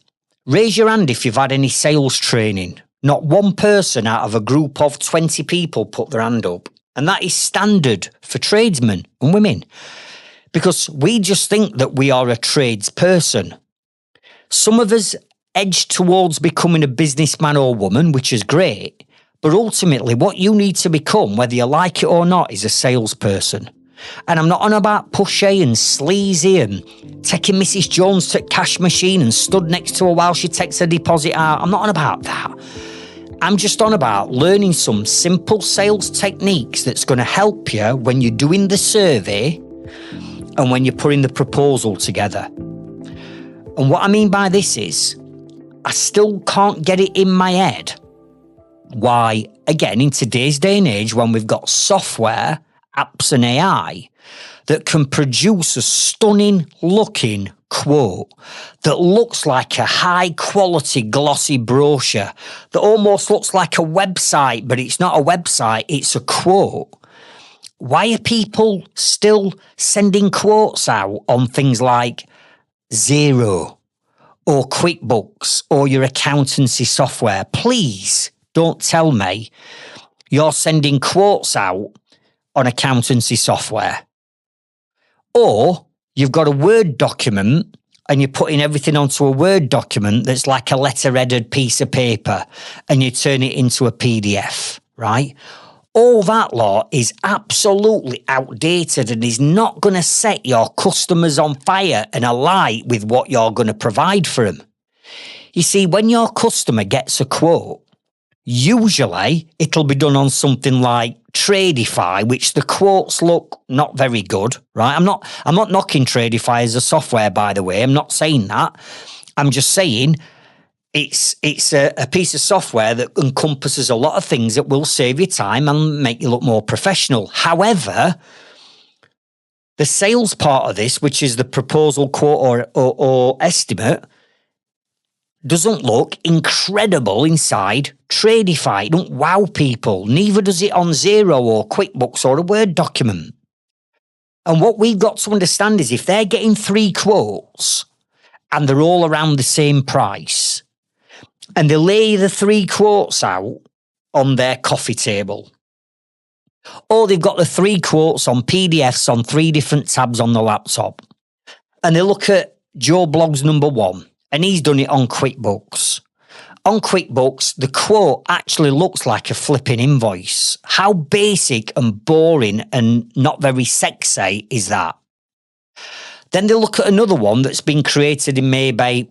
raise your hand if you've had any sales training. Not one person out of a group of 20 people put their hand up. And that is standard for tradesmen and women, because we just think that we are a tradesperson. Some of us edge towards becoming a businessman or woman, which is great. But ultimately, what you need to become, whether you like it or not, is a salesperson. And I'm not on about pushy and sleazy and taking Mrs. Jones to the cash machine and stood next to her while she takes her deposit out. I'm not on about that. I'm just on about learning some simple sales techniques that's going to help you when you're doing the survey and when you're putting the proposal together. And what I mean by this is, I still can't get it in my head why, again, in today's day and age, when we've got software, apps and AI that can produce a stunning looking quote that looks like a high quality glossy brochure that almost looks like a website, but it's not a website, it's a quote. Why are people still sending quotes out on things like Xero or QuickBooks or your accountancy software? Please don't tell me you're sending quotes out on accountancy software. Or you've got a Word document and you're putting everything onto a Word document that's like a letter-headed piece of paper and you turn it into a PDF, right? All that lot is absolutely outdated and is not going to set your customers on fire and alight with what you're going to provide for them. You see, when your customer gets a quote, usually it'll be done on something like Tradify, which the quotes look not very good, right? I'm not knocking Tradify as a software, by the way. I'm not saying that. I'm just saying it's a piece of software that encompasses a lot of things that will save you time and make you look more professional. However, the sales part of this, which is the proposal quote or estimate, doesn't look incredible inside Tradify. It don't wow people. Neither does it on Xero or QuickBooks or a Word document. And what we've got to understand is if they're getting 3 quotes and they're all around the same price and they lay the 3 quotes out on their coffee table, or they've got the 3 quotes on PDFs on 3 different tabs on the laptop, and they look at Joe Blogs number 1, and he's done it on QuickBooks. On QuickBooks, the quote actually looks like a flipping invoice. How basic and boring and not very sexy is that? Then they look at another one that's been created in maybe,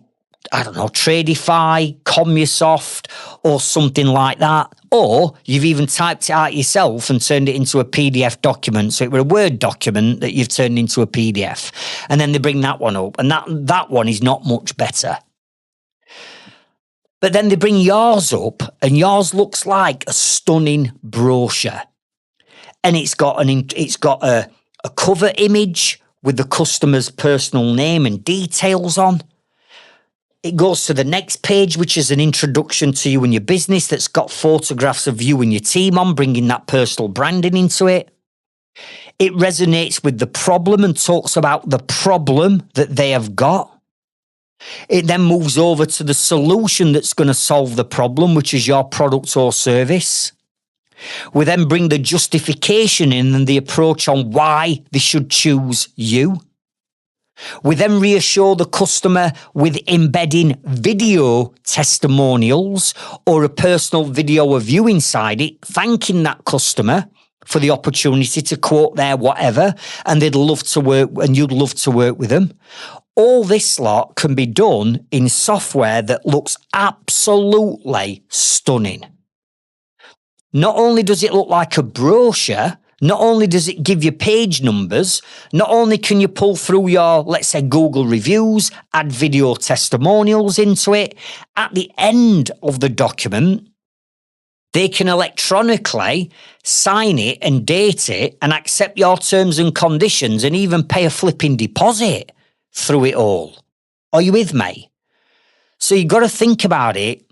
I don't know, Tradify, Commusoft, or something like that. Or you've even typed it out yourself and turned it into a PDF document. So it were a Word document that you've turned into a PDF. And then they bring that one up. And that one is not much better. But then they bring yours up and yours looks like a stunning brochure. And it's got a cover image with the customer's personal name and details on. It goes to the next page, which is an introduction to you and your business that's got photographs of you and your team on, bringing that personal branding into it. It resonates with the problem and talks about the problem that they have got. It then moves over to the solution that's going to solve the problem, which is your product or service. We then bring the justification in and the approach on why they should choose you. We then reassure the customer with embedding video testimonials or a personal video of you inside it, thanking that customer for the opportunity to quote their whatever, and they'd love to work, and you'd love to work with them. All this lot can be done in software that looks absolutely stunning. Not only does it look like a brochure, not only does it give you page numbers, not only can you pull through your, let's say, Google reviews, add video testimonials into it, at the end of the document, they can electronically sign it and date it and accept your terms and conditions and even pay a flipping deposit through it all. Are you with me? So you've got to think about it.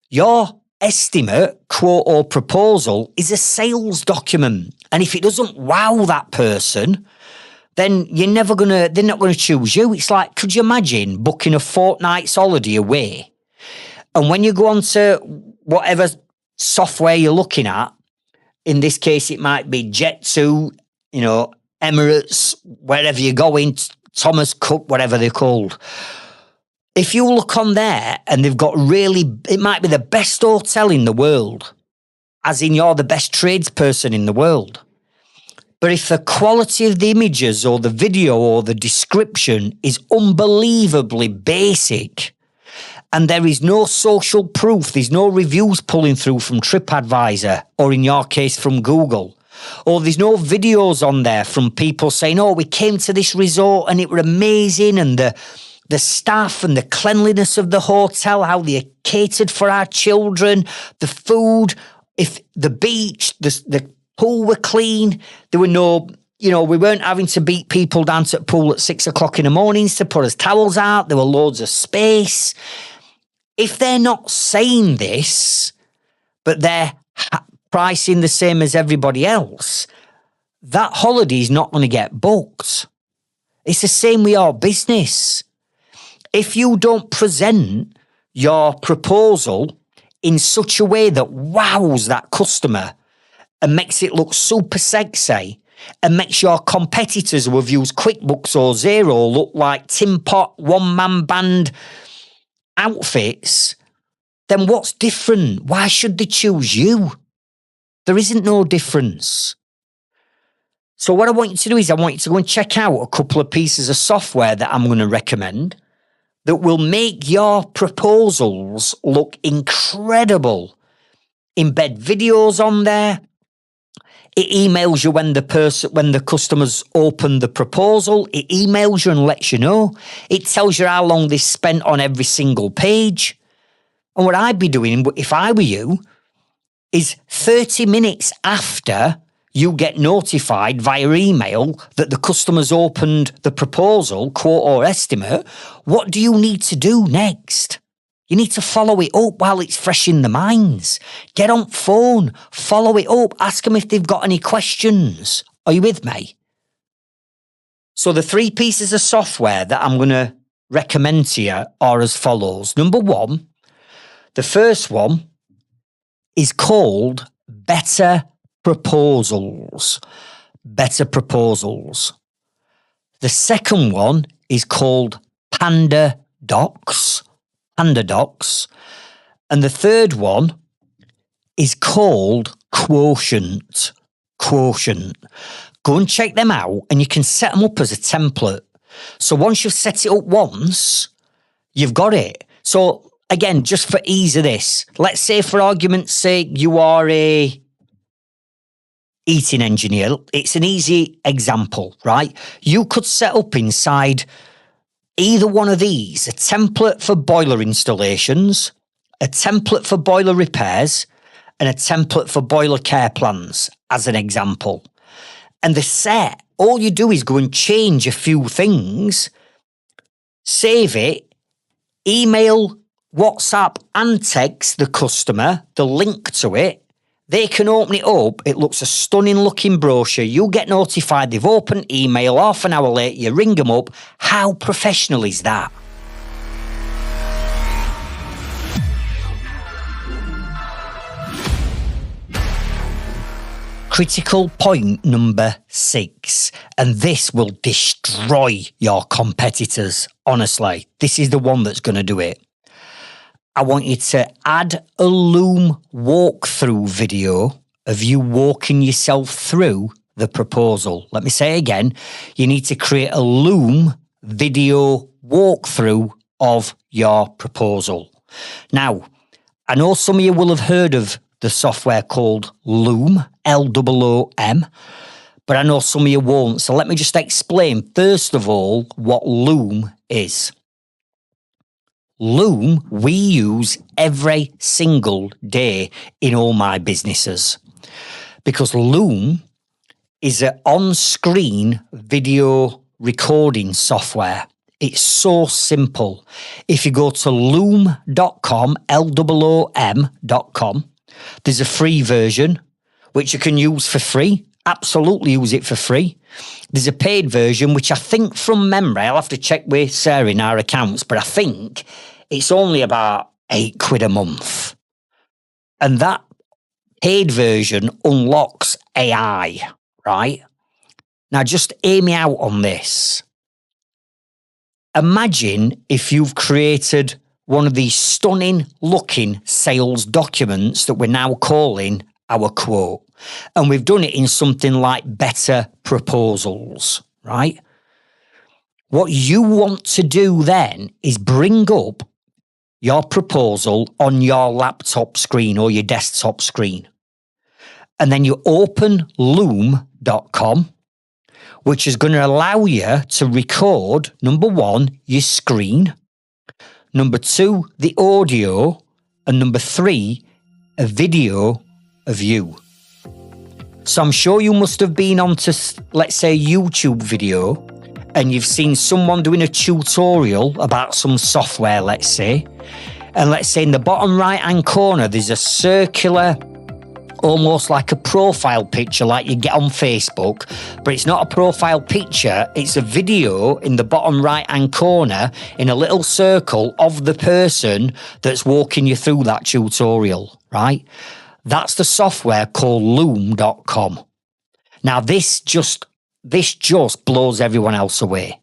Your estimate, quote, or proposal is a sales document. And if it doesn't wow that person, then they're not going to choose you. It's like, could you imagine booking a fortnight's holiday away? And when you go on to whatever software you're looking at, in this case, it might be Jet2, Emirates, wherever you're going, Thomas Cook, whatever they're called. If you look on there and they've got it might be the best hotel in the world, as in you're the best tradesperson in the world. But if the quality of the images or the video or the description is unbelievably basic, and there is no social proof, there's no reviews pulling through from TripAdvisor, or in your case from Google, or there's no videos on there from people saying, oh, we came to this resort and it were amazing, and the staff and the cleanliness of the hotel, how they catered for our children, the food, if the beach, the pool were clean, there were no, we weren't having to beat people down to the pool at 6 o'clock in the mornings to put us towels out, there were loads of space. If they're not saying this, but they're pricing the same as everybody else, that holiday is not going to get booked. It's the same with your business. If you don't present your proposal in such a way that wows that customer and makes it look super sexy and makes your competitors who have used QuickBooks or Xero look like tin pot one-man band outfits, then what's different? Why should they choose you? There isn't no difference. So what I want you to do is I want you to go and check out a couple of pieces of software that I'm going to recommend that will make your proposals look incredible. Embed videos on there. It emails you when the customers open the proposal. It emails you and lets you know. It tells you how long they spent on every single page. And what I'd be doing if I were you is 30 minutes after you get notified via email that the customer's opened the proposal, quote or estimate, what do you need to do next? You need to follow it up while it's fresh in the minds. Get on phone, follow it up, ask them if they've got any questions. Are you with me? So the 3 pieces of software that I'm going to recommend to you are as follows. Number 1, the first one is called Better Proposals. Better Proposals. The second one is called Panda Docs. Panda Docs. And the third one is called Quotient. Quotient. Go and check them out and you can set them up as a template. So once you've set it up once, you've got it. So again, just for ease of this, let's say for argument's sake, you are a heating engineer. It's an easy example, right? You could set up inside either one of these, a template for boiler installations, a template for boiler repairs, and a template for boiler care plans, as an example. And the set, all you do is go and change a few things, save it, email, WhatsApp, and text the customer the link to it. They can open it up. It looks a stunning looking brochure. You get notified they've opened email. Half an hour later, you ring them up. How professional is that? critical point number 6, and this will destroy your competitors. Honestly, this is the one that's going to do it. I want you to add a Loom walkthrough video of you walking yourself through the proposal. Let me say it again. You need to create a Loom video walkthrough of your proposal. Now, I know some of you will have heard of the software called Loom, Loom, but I know some of you won't. So let me just explain, first of all, what Loom is. Loom we use every single day in all my businesses because Loom is an on-screen video recording software. It's so simple. If you go to loom.com, Loom.com, there's a free version which you can use for free. Absolutely use it for free. There's a paid version, which I think from memory, I'll have to check with Sarah in our accounts, but I think it's only about £8 a month. And that paid version unlocks AI, right? Now, just hear me out on this. Imagine if you've created one of these stunning looking sales documents that we're now calling our quote. And we've done it in something like Better Proposals, right? What you want to do then is bring up your proposal on your laptop screen or your desktop screen. And then you open loom.com, which is going to allow you to record, number 1, your screen, number 2, the audio, and number 3, a video of you. So I'm sure you must have been onto, let's say, a YouTube video, and you've seen someone doing a tutorial about some software, let's say. And let's say in the bottom right-hand corner, there's a circular, almost like a profile picture like you get on Facebook, but it's not a profile picture, it's a video in the bottom right-hand corner in a little circle of the person that's walking you through that tutorial, right? That's the software called loom.com. Now, this just blows everyone else away,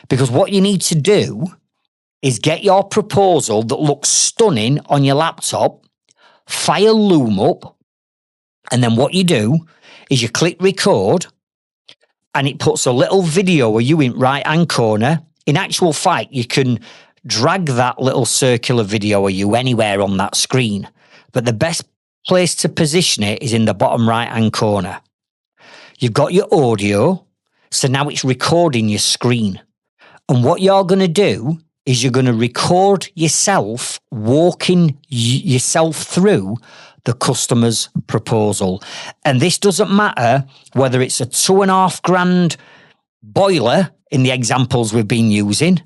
because what you need to do is get your proposal that looks stunning on your laptop, fire Loom up, and then what you do is you click record, and it puts a little video of you in right-hand corner. In actual fact, you can drag that little circular video of you anywhere on that screen, but the best place to position it is in the bottom right-hand corner. You've got your audio, so now it's recording your screen. And what you're going to do is you're going to record yourself walking yourself through the customer's proposal. And this doesn't matter whether it's a $2,500 boiler in the examples we've been using,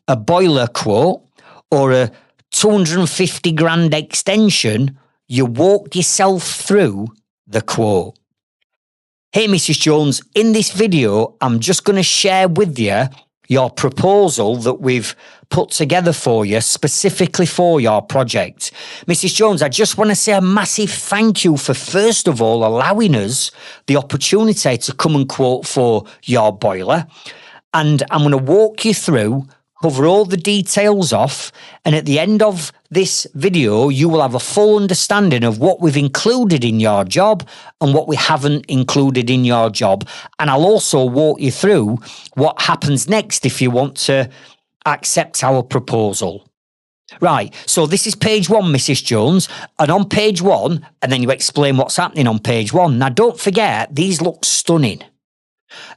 a boiler quote, or a $250,000 extension. You walk yourself through the quote. Hey, Mrs. Jones, in this video, I'm just going to share with you your proposal that we've put together for you specifically for your project. Mrs. Jones, I just want to say a massive thank you for, first of all, allowing us the opportunity to come and quote for your boiler. And I'm going to walk you through, cover all the details off, and at the end of this video, you will have a full understanding of what we've included in your job and what we haven't included in your job. And I'll also walk you through what happens next if you want to accept our proposal. Right, so this is page 1, Mrs. Jones, and on page 1, and then you explain what's happening on page 1. Now, don't forget, these look stunning.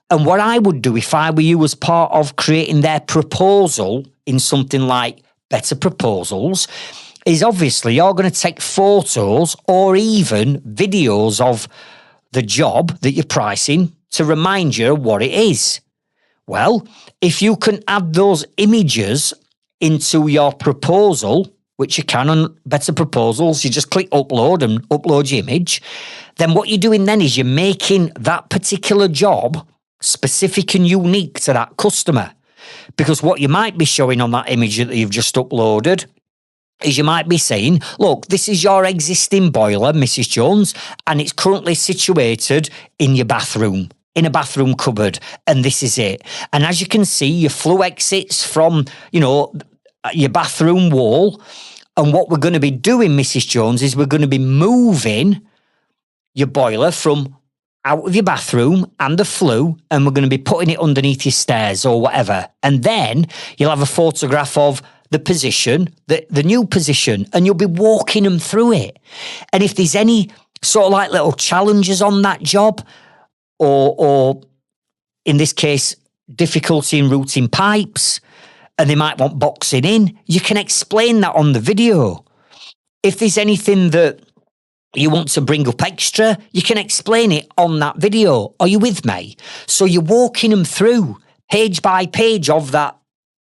And what I would do if I were you as part of creating their proposal in something like Better Proposals is obviously you're going to take photos or even videos of the job that you're pricing to remind you what it is. Well, if you can add those images into your proposal, which you can on Better Proposals, you just click upload and upload your image, then what you're doing then is you're making that particular job specific and unique to that customer. Because what you might be showing on that image that you've just uploaded is you might be saying, look, this is your existing boiler, Mrs. Jones, and it's currently situated in your bathroom, in a bathroom cupboard, and this is it. And as you can see, your flue exits from, your bathroom wall. And what we're going to be doing, Mrs. Jones, is we're going to be moving your boiler from out of your bathroom and the flue, and we're going to be putting it underneath your stairs or whatever. And then you'll have a photograph of the position, the new position, and you'll be walking them through it. And if there's any sort of like little challenges on that job, or in this case, difficulty in routing pipes, and they might want boxing in, you can explain that on the video. If there's anything that you want to bring up extra, you can explain it on that video. Are you with me? So you're walking them through page by page of that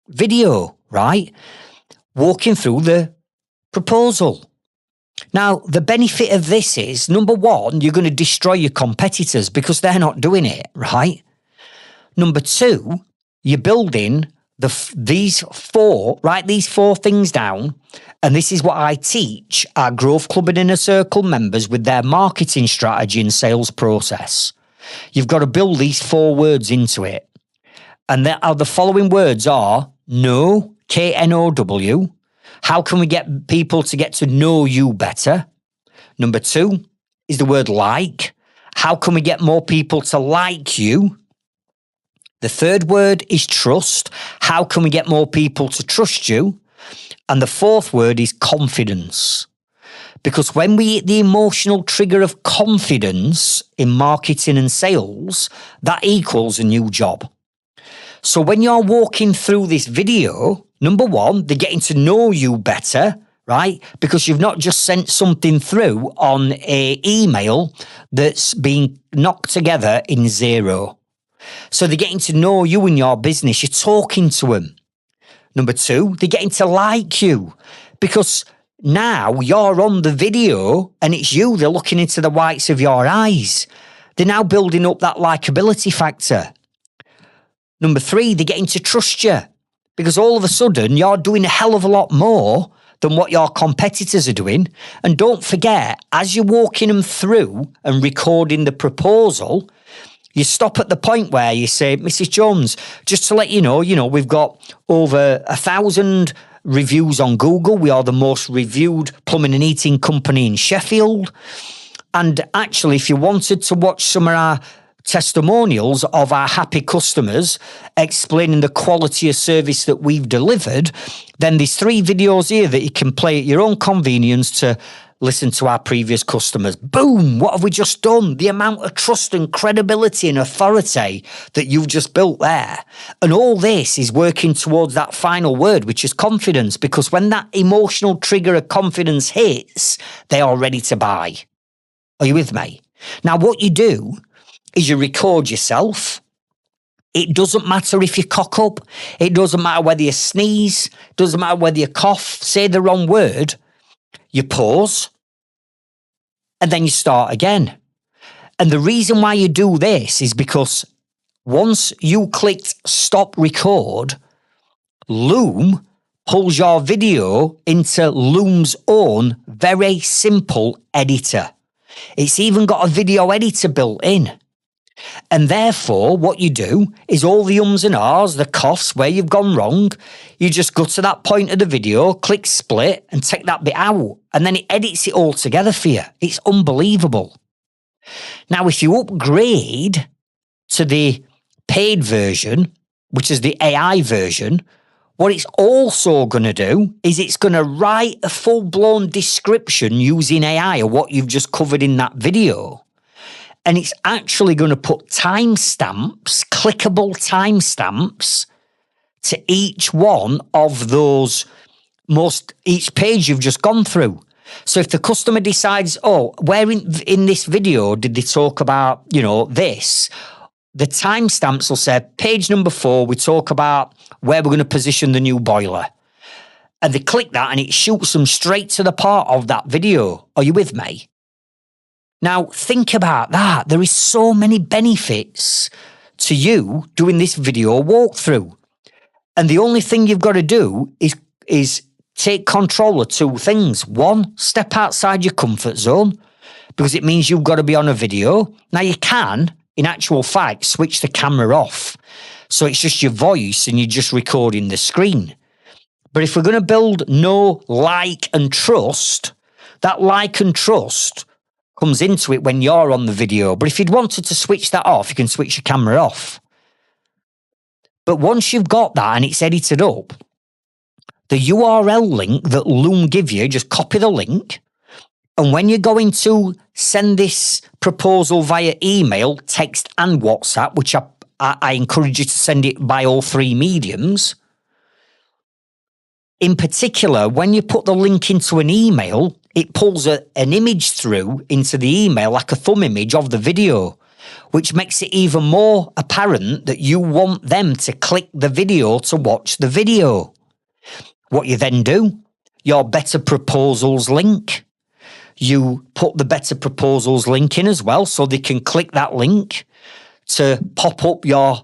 video, right? Walking through the proposal. Now, the benefit of this is, number one, you're going to destroy your competitors because they're not doing it, right? Number two, you're building these four things down, and this is what I teach our Growth Club and Inner Circle members with their marketing strategy and sales process. You've got to build these 4 words into it. And the following words are know, K-N-O-W. How can we get people to get to know you better? Number 2 is the word like. How can we get more people to like you? The 3rd word is trust. How can we get more people to trust you? And the 4th word is confidence. Because when we hit the emotional trigger of confidence in marketing and sales, that equals a new job. So when you're walking through this video, number 1, they're getting to know you better, right? Because you've not just sent something through on an email that's been knocked together in Xero. So they're getting to know you and your business. You're talking to them. Number 2, they're getting to like you because now you're on the video and it's you. They're looking into the whites of your eyes. They're now building up that likability factor. Number 3, they're getting to trust you because all of a sudden you're doing a hell of a lot more than what your competitors are doing. And don't forget, as you're walking them through and recording the proposal, you stop at the point where you say, Mrs. Jones, just to let you know, we've got over 1,000 reviews on Google. We are the most reviewed plumbing and heating company in Sheffield. And actually, if you wanted to watch some of our testimonials of our happy customers explaining the quality of service that we've delivered, then there's 3 videos here that you can play at your own convenience to listen to our previous customers. Boom! What have we just done? The amount of trust and credibility and authority that you've just built there. And all this is working towards that final word, which is confidence, because when that emotional trigger of confidence hits, they are ready to buy. Are you with me? Now, what you do is you record yourself. It doesn't matter if you cock up. It doesn't matter whether you sneeze. It doesn't matter whether you cough, say the wrong word. You pause, and then you start again. And the reason why you do this is because once you clicked stop record, Loom pulls your video into Loom's own very simple editor. It's even got a video editor built in. And therefore, what you do is all the ums and ahs, the coughs, where you've gone wrong, you just go to that point of the video, click split, and take that bit out. And then it edits it all together for you. It's unbelievable. Now, if you upgrade to the paid version, which is the AI version, what it's also going to do is it's going to write a full-blown description using AI of what you've just covered in that video. And it's actually going to put timestamps, clickable timestamps, to each one of those each page you've just gone through. So if the customer decides, where in this video did they talk about, this? The timestamps will say, page number 4, we talk about where we're going to position the new boiler. And they click that and it shoots them straight to the part of that video. Are you with me? Now, think about that. There is so many benefits to you doing this video walkthrough. And the only thing you've got to do is take control of two things. One, step outside your comfort zone, because it means you've got to be on a video. Now you can, in actual fact, switch the camera off. So it's just your voice and you're just recording the screen. But if we're going to build know, like and trust, that like and trust comes into it when you're on the video. But if you'd wanted to switch that off, you can switch your camera off. But once you've got that and it's edited up, the URL link that Loom give you, just copy the link. And when you're going to send this proposal via email, text and WhatsApp, which I encourage you to send it by all three mediums. In particular, when you put the link into an email, it pulls an image through into the email, like a thumb image of the video, which makes it even more apparent that you want them to click the video to watch the video. What you then do, your Better Proposals link. You put the Better Proposals link in as well, so they can click that link to pop up your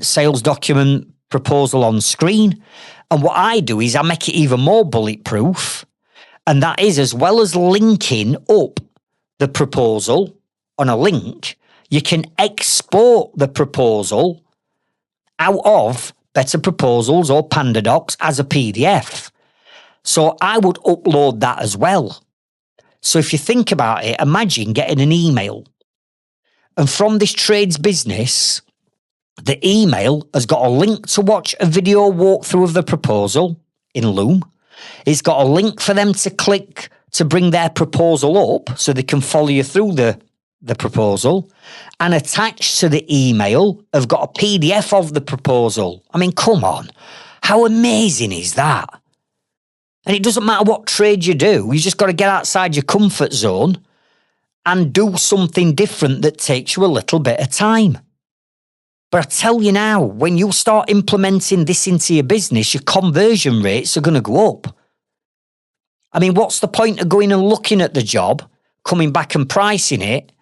sales document proposal on screen. And what I do is I make it even more bulletproof. And that is, as well as linking up the proposal on a link, you can export the proposal out of Better Proposals or PandaDocs as a PDF. So I would upload that as well. So if you think about it, imagine getting an email. And from this trades business, the email has got a link to watch a video walkthrough of the proposal in Loom. It's got a link for them to click to bring their proposal up so they can follow you through the proposal. And attached to the email, have got a PDF of the proposal. I mean, come on. How amazing is that? And it doesn't matter what trade you do. You just got to get outside your comfort zone and do something different that takes you a little bit of time. But I tell you now, when you start implementing this into your business, your conversion rates are going to go up. I mean, what's the point of going and looking at the job, coming back and pricing it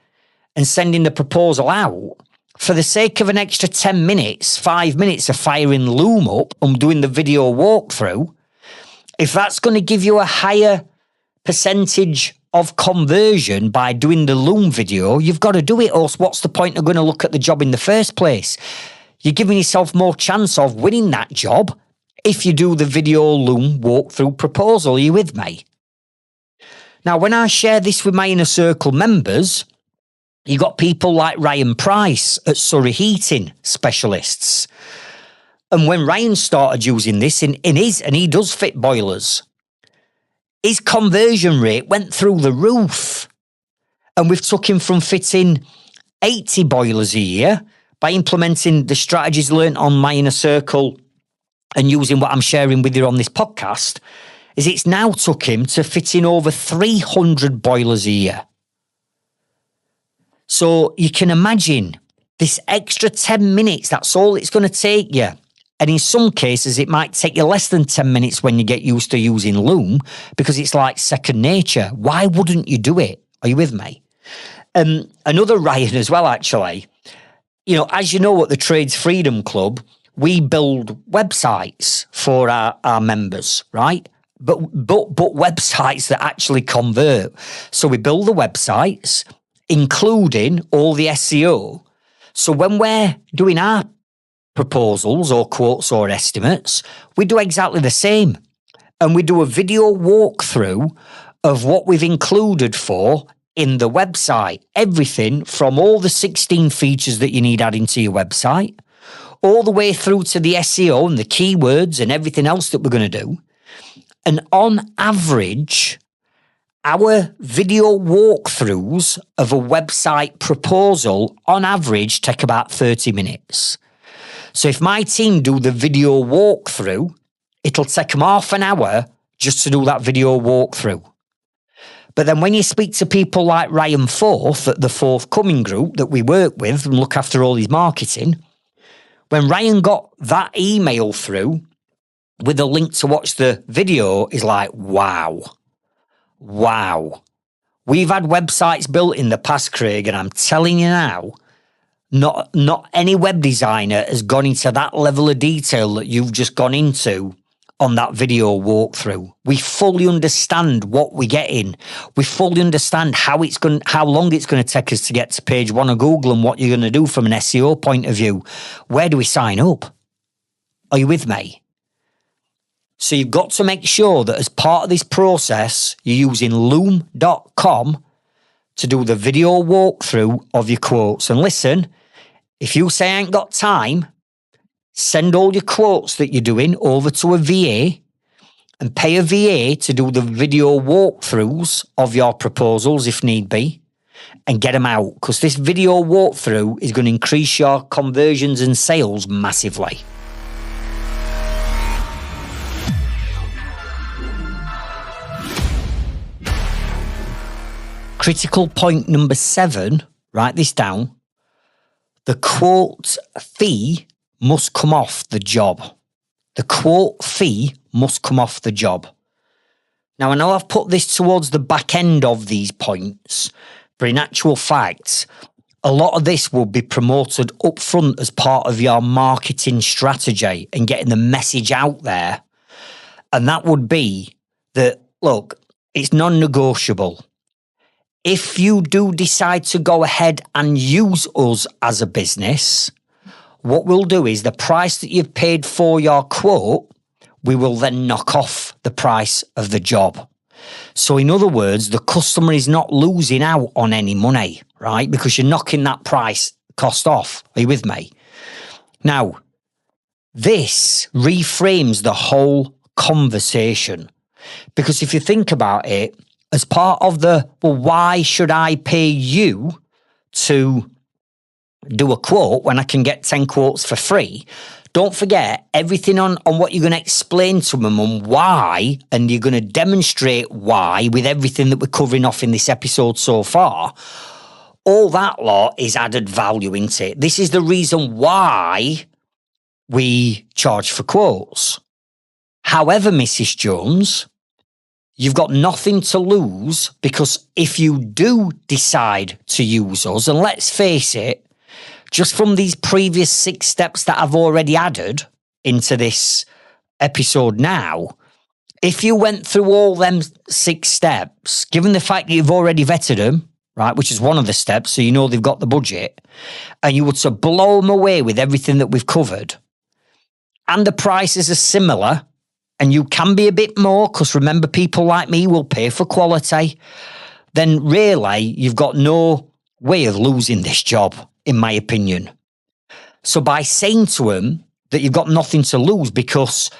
and sending the proposal out for the sake of an extra 10 minutes, 5 minutes of firing Loom up and doing the video walkthrough? If that's going to give you a higher percentage of conversion by doing the Loom video, you've got to do it, or what's the point of going to look at the job in the first place? You're giving yourself more chance of winning that job if you do the video Loom walkthrough proposal. Are you with me? Now, when I share this with my Inner Circle members, you got people like Ryan Price at Surrey Heating Specialists. And when Ryan started using this and he does fit boilers, his conversion rate went through the roof. And we've took him from fitting 80 boilers a year by implementing the strategies learnt on my Inner Circle and using what I'm sharing with you on this podcast, is it's now took him to fitting over 300 boilers a year. So you can imagine this extra 10 minutes, that's all it's going to take you. And in some cases, it might take you less than 10 minutes when you get used to using Loom, because it's like second nature. Why wouldn't you do it? Are you with me? Another Ryan as well, actually. You know, as you know, at the Trades Freedom Club, we build websites for our members, right? But websites that actually convert. So we build the websites, including all the SEO. So when we're doing our proposals or quotes or estimates, we do exactly the same. And we do a video walkthrough of what we've included for in the website. Everything from all the 16 features that you need adding to your website, all the way through to the SEO and the keywords and everything else that we're going to do. And on average, our video walkthroughs of a website proposal on average take about 30 minutes. So if my team do the video walkthrough, it'll take them half an hour just to do that video walkthrough. But then when you speak to people like Ryan Forth at the Forthcoming group that we work with and look after all his marketing, when Ryan got that email through with a link to watch the video, is like, wow. We've had websites built in the past, Craig, and I'm telling you now, not any web designer has gone into that level of detail that you've just gone into on that video walkthrough. We fully understand what we're getting. We fully understand how long it's going to take us to get to page 1 of Google and what you're going to do from an SEO point of view. Where do we sign up? Are you with me? So you've got to make sure that as part of this process, you're using loom.com to do the video walkthrough of your quotes. And listen, if you say I ain't got time, send all your quotes that you're doing over to a VA and pay a VA to do the video walkthroughs of your proposals if need be, and get them out, because this video walkthrough is going to increase your conversions and sales massively. Critical point number 7, write this down. The quote fee must come off the job. The quote fee must come off the job. Now, I know I've put this towards the back end of these points, but in actual fact, a lot of this will be promoted up front as part of your marketing strategy and getting the message out there. And that would be that, look, it's non-negotiable. If you do decide to go ahead and use us as a business, what we'll do is the price that you've paid for your quote, we will then knock off the price of the job. So in other words, the customer is not losing out on any money, right? Because you're knocking that price cost off. Are you with me? Now, this reframes the whole conversation. Because if you think about it, as part of why should I pay you to do a quote when I can get 10 quotes for free? Don't forget everything on what you're going to explain to them and why, and you're going to demonstrate why with everything that we're covering off in this episode so far. All that lot is added value into it. This is the reason why we charge for quotes. However, Mrs. Jones, you've got nothing to lose, because if you do decide to use us, and let's face it, just from these previous 6 steps that I've already added into this episode now, if you went through all them 6 steps, given the fact that you've already vetted them, right, which is one of the steps, so you know they've got the budget, and you were to blow them away with everything that we've covered, and the prices are similar, and you can be a bit more, because remember, people like me will pay for quality, then really you've got no way of losing this job, in my opinion. So by saying to them that you've got nothing to lose, because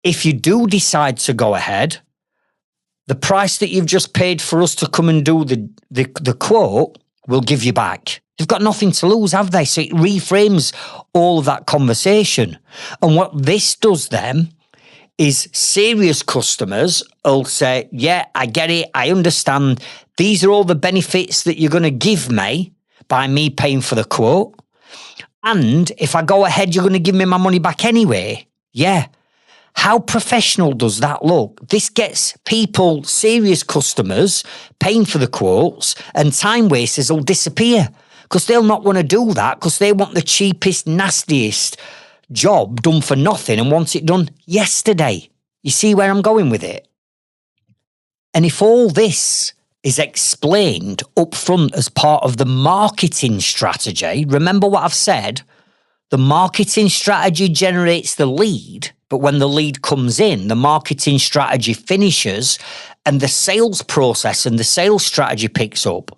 if you do decide to go ahead, the price that you've just paid for us to come and do the quote will give you back. They've got nothing to lose, have they? So it reframes all of that conversation. And what this does then is serious customers will say, yeah, I get it. I understand. These are all the benefits that you're going to give me by me paying for the quote. And if I go ahead, you're going to give me my money back anyway. Yeah. How professional does that look? This gets people, serious customers, paying for the quotes, and time wasters will disappear, because they'll not want to do that, because they want the cheapest, nastiest job done for nothing and want it done yesterday. You see where I'm going with it? And if all this is explained up front as part of the marketing strategy, remember what I've said, the marketing strategy generates the lead, but when the lead comes in, the marketing strategy finishes and the sales process and the sales strategy picks up.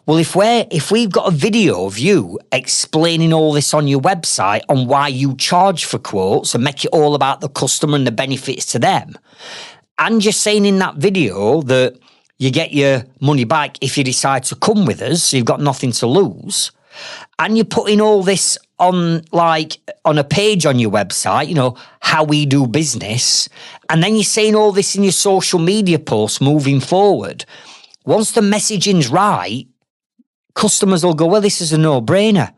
Well, if we've got a video of you explaining all this on your website on why you charge for quotes and make it all about the customer and the benefits to them, and you're saying in that video that you get your money back if you decide to come with us, so you've got nothing to lose, and you're putting all this on a page on your website, how we do business, and then you're saying all this in your social media posts moving forward, once the messaging's right, customers will go, well, this is a no-brainer,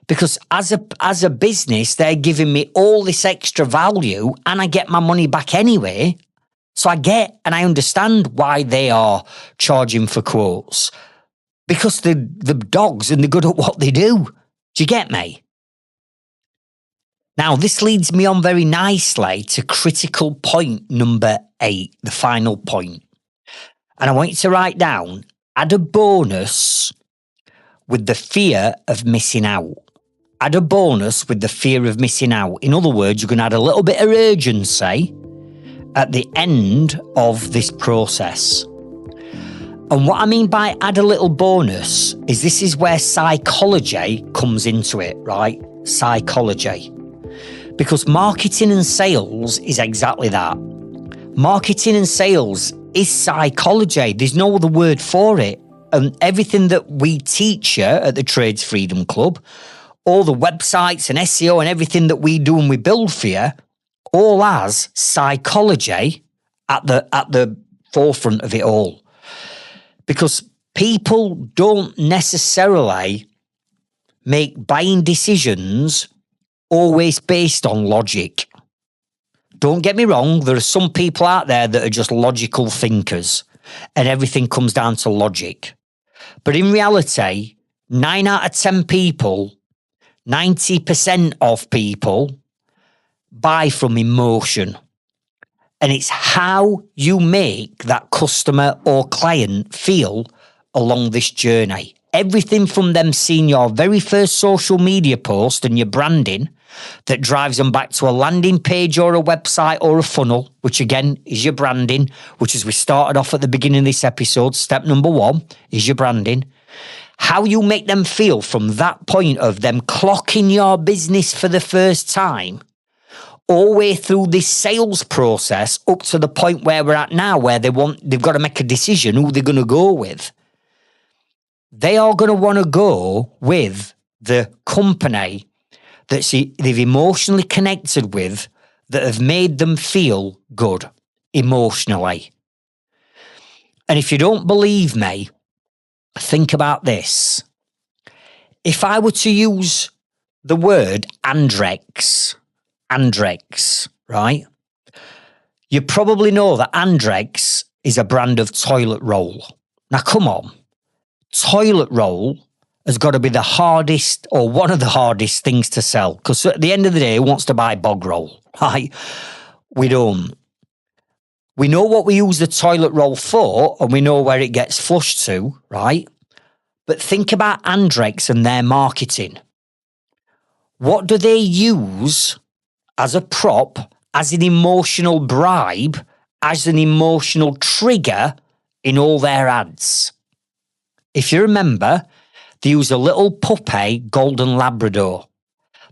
because as a business, they're giving me all this extra value and I get my money back anyway. So I get and I understand why they are charging for quotes, because the dogs and they're good at what they do. Do you get me? Now, this leads me on very nicely to critical point number 8, the final point. And I want you to write down, add a bonus with the fear of missing out. Add a bonus with the fear of missing out. In other words, you're going to add a little bit of urgency at the end of this process. And what I mean by add a little bonus is this is where psychology comes into it, right? Psychology. Because marketing and sales is exactly that. Marketing and sales is psychology. There's no other word for it. And everything that we teach you at the Trades Freedom Club, all the websites and SEO and everything that we do and we build for you, all has psychology at the forefront of it all. Because people don't necessarily make buying decisions always based on logic. Don't get me wrong, there are some people out there that are just logical thinkers and everything comes down to logic. But in reality, 9 out of 10 people, 90% of people buy from emotion. And it's how you make that customer or client feel along this journey. Everything from them seeing your very first social media post and your branding that drives them back to a landing page or a website or a funnel, which again is your branding, which as we started off at the beginning of this episode, step number 1 is your branding. How you make them feel from that point of them clocking your business for the first time, all the way through this sales process up to the point where we're at now, where they've got to make a decision who they're going to go with. They are going to want to go with the company that they've emotionally connected with, that have made them feel good emotionally. And if you don't believe me, think about this. If I were to use the word Andrex, right? You probably know that Andrex is a brand of toilet roll. Now, come on. Toilet roll has got to be the hardest or one of the hardest things to sell, because at the end of the day, who wants to buy bog roll, right? We don't. We know what we use the toilet roll for and we know where it gets flushed to, right? But think about Andrex and their marketing. What do they use as a prop, as an emotional bribe, as an emotional trigger in all their ads? If you remember, they use a little puppy golden Labrador.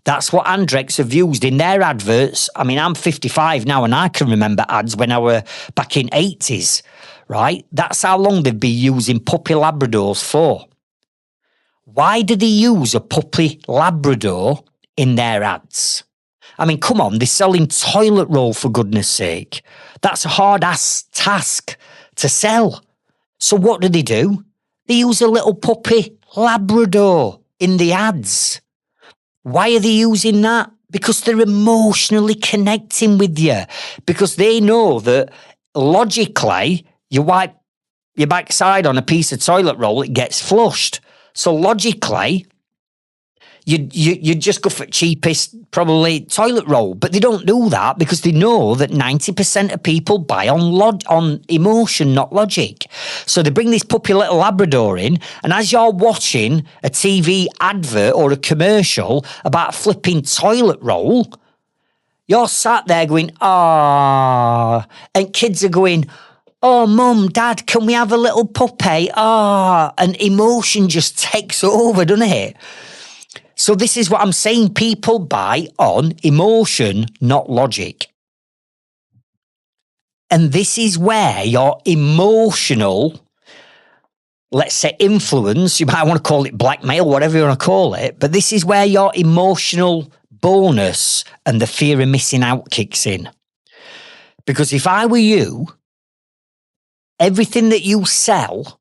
That's what Andrex have used in their adverts. I mean, I'm 55 now and I can remember ads when I were back in 80s, right? That's how long they've been using puppy Labradors for. Why do they use a puppy Labrador in their ads? I mean, come on, they're selling toilet roll for goodness sake. That's a hard-ass task to sell. So what do? They use a little puppy Labrador in the ads. Why are they using that? Because they're emotionally connecting with you. Because they know that logically, you wipe your backside on a piece of toilet roll, it gets flushed. So logically, you just go for cheapest, probably toilet roll. But they don't do that because they know that 90% of people buy on emotion, not logic. So they bring this puppy little Labrador in, and as you're watching a TV advert or a commercial about flipping toilet roll, you're sat there going, ah, and kids are going, oh, mum, dad, can we have a little puppy? Ah, and emotion just takes over, doesn't it? So this is what I'm saying. People buy on emotion, not logic. And this is where your emotional, let's say influence, you might want to call it blackmail, whatever you want to call it, but this is where your emotional bonus and the fear of missing out kicks in. Because if I were you, everything that you sell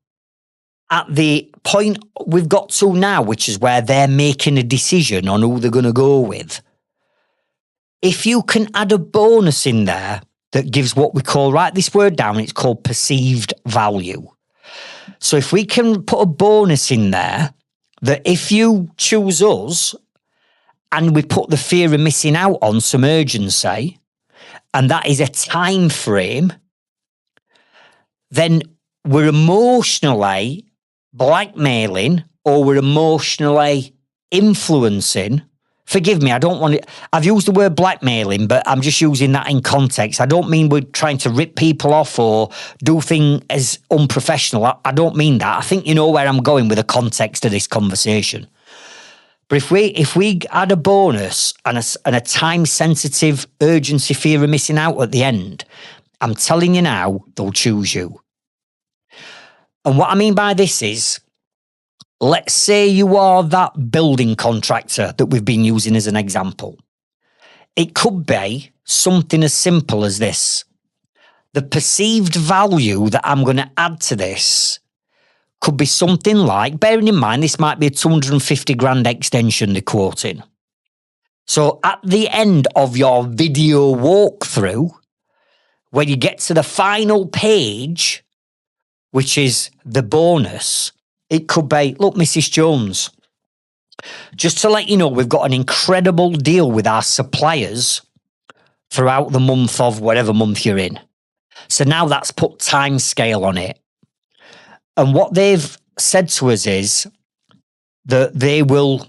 at the point we've got to now, which is where they're making a decision on who they're going to go with, if you can add a bonus in there that gives what we call, write this word down, it's called perceived value. So if we can put a bonus in there that if you choose us and we put the fear of missing out on some urgency, and that is a time frame, then we're emotionally blackmailing or we're emotionally influencing. Forgive me, I don't want it. I've used the word blackmailing, but I'm just using that in context. I don't mean we're trying to rip people off or do things as unprofessional. I don't mean that. I think you know where I'm going with the context of this conversation. But if we add a bonus and a time-sensitive urgency fear of missing out at the end, I'm telling you now, they'll choose you. And what I mean by this is, let's say you are that building contractor that we've been using as an example. It could be something as simple as this. The perceived value that I'm going to add to this could be something like, bearing in mind, this might be a 250 grand extension they're quoting. So at the end of your video walkthrough, when you get to the final page, which is the bonus, it could be, look, Mrs. Jones, just to let you know, we've got an incredible deal with our suppliers throughout the month of whatever month you're in. So now that's put time scale on it. And what they've said to us is that they will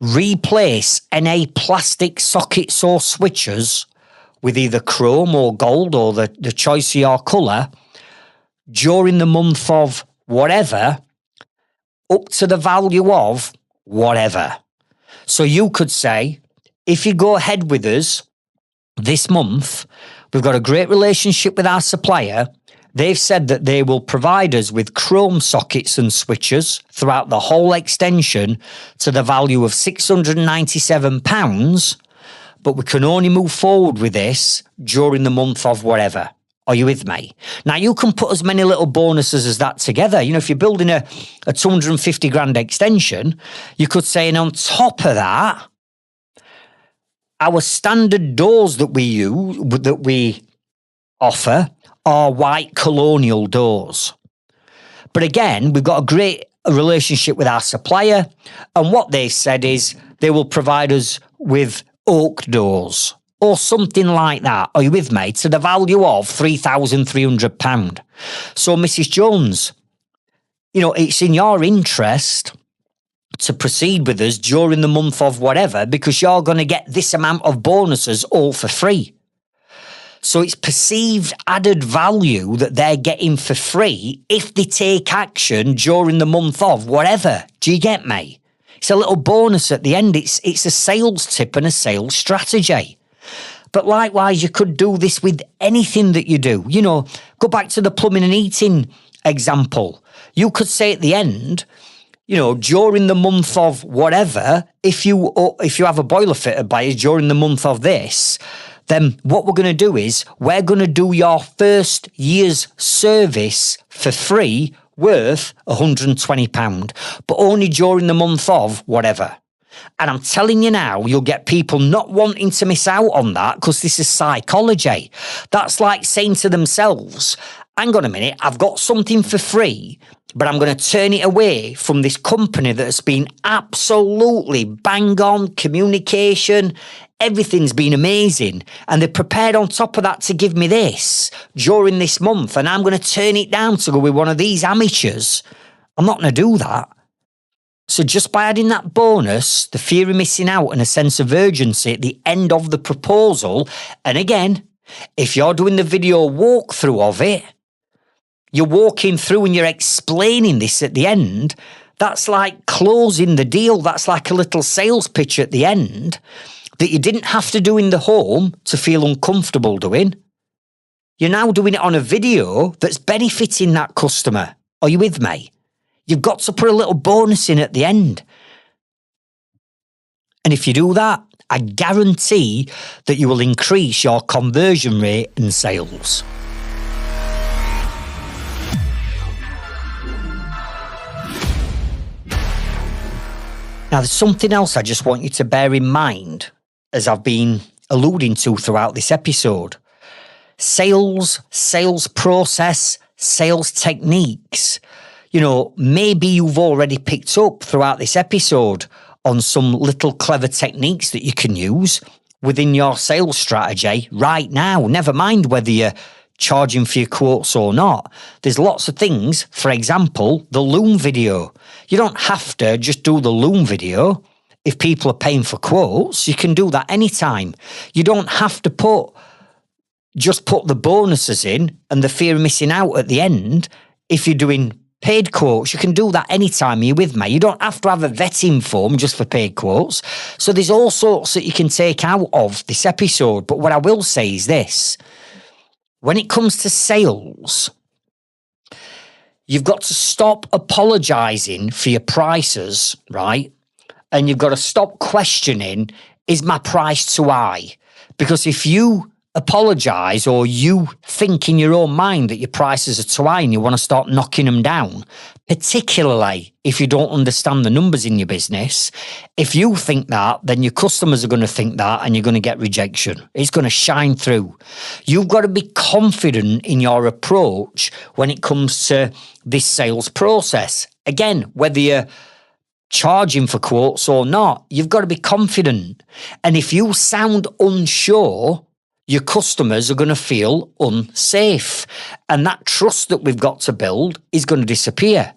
replace any plastic sockets or switches with either chrome or gold or the choice of your colour during the month of whatever, up to the value of whatever. So you could say, if you go ahead with us this month, we've got a great relationship with our supplier. They've said that they will provide us with chrome sockets and switches throughout the whole extension to the value of £697, but we can only move forward with this during the month of whatever. Are you with me? Now, you can put as many little bonuses as that together. You know, if you're building a 250 grand extension, you could say, and on top of that, our standard doors that we offer are white colonial doors. But again, we've got a great relationship with our supplier, and what they said is they will provide us with oak doors or something like that. Are you with me? To the value of £3,300. So, Mrs. Jones, you know, it's in your interest to proceed with us during the month of whatever, because you're going to get this amount of bonuses all for free. So it's perceived added value that they're getting for free if they take action during the month of whatever. Do you get me? It's a little bonus at the end. It's a sales tip and a sales strategy. But likewise, you could do this with anything that you do. You know, go back to the plumbing and heating example. You could say at the end, you know, during the month of whatever, if you have a boiler fitter by us during the month of this, then what we're going to do is we're going to do your first year's service for free worth £120, but only during the month of whatever. And I'm telling you now, you'll get people not wanting to miss out on that because this is psychology. That's like saying to themselves, hang on a minute, I've got something for free, but I'm going to turn it away from this company that has been absolutely bang on communication. Everything's been amazing. And they're prepared on top of that to give me this during this month. And I'm going to turn it down to go with one of these amateurs. I'm not going to do that. So just by adding that bonus, the fear of missing out and a sense of urgency at the end of the proposal, and again, if you're doing the video walkthrough of it, you're walking through and you're explaining this at the end, that's like closing the deal. That's like a little sales pitch at the end that you didn't have to do in the home to feel uncomfortable doing. You're now doing it on a video that's benefiting that customer. Are you with me? You've got to put a little bonus in at the end. And if you do that, I guarantee that you will increase your conversion rate in sales. Now, there's something else I just want you to bear in mind, as I've been alluding to throughout this episode. Sales process, sales techniques. You know, maybe you've already picked up throughout this episode on some little clever techniques that you can use within your sales strategy right now. Never mind whether you're charging for your quotes or not. There's lots of things. For example, the Loom video. You don't have to just do the Loom video. If people are paying for quotes, you can do that anytime. You don't have to just put the bonuses in and the fear of missing out at the end. If you're doing paid quotes, you can do that anytime. Are you with me? You don't have to have a vetting form just for paid quotes. So there's all sorts that you can take out of this episode. But what I will say is this. When it comes to sales, you've got to stop apologising for your prices, right? And you've got to stop questioning, is my price too high? Because if you apologise or you think in your own mind that your prices are too high and you want to start knocking them down, particularly if you don't understand the numbers in your business, if you think that, then your customers are going to think that and you're going to get rejection. It's going to shine through. You've got to be confident in your approach when it comes to this sales process. Again, whether you're charging for quotes or not, you've got to be confident. And if you sound unsure, your customers are going to feel unsafe. And that trust that we've got to build is going to disappear.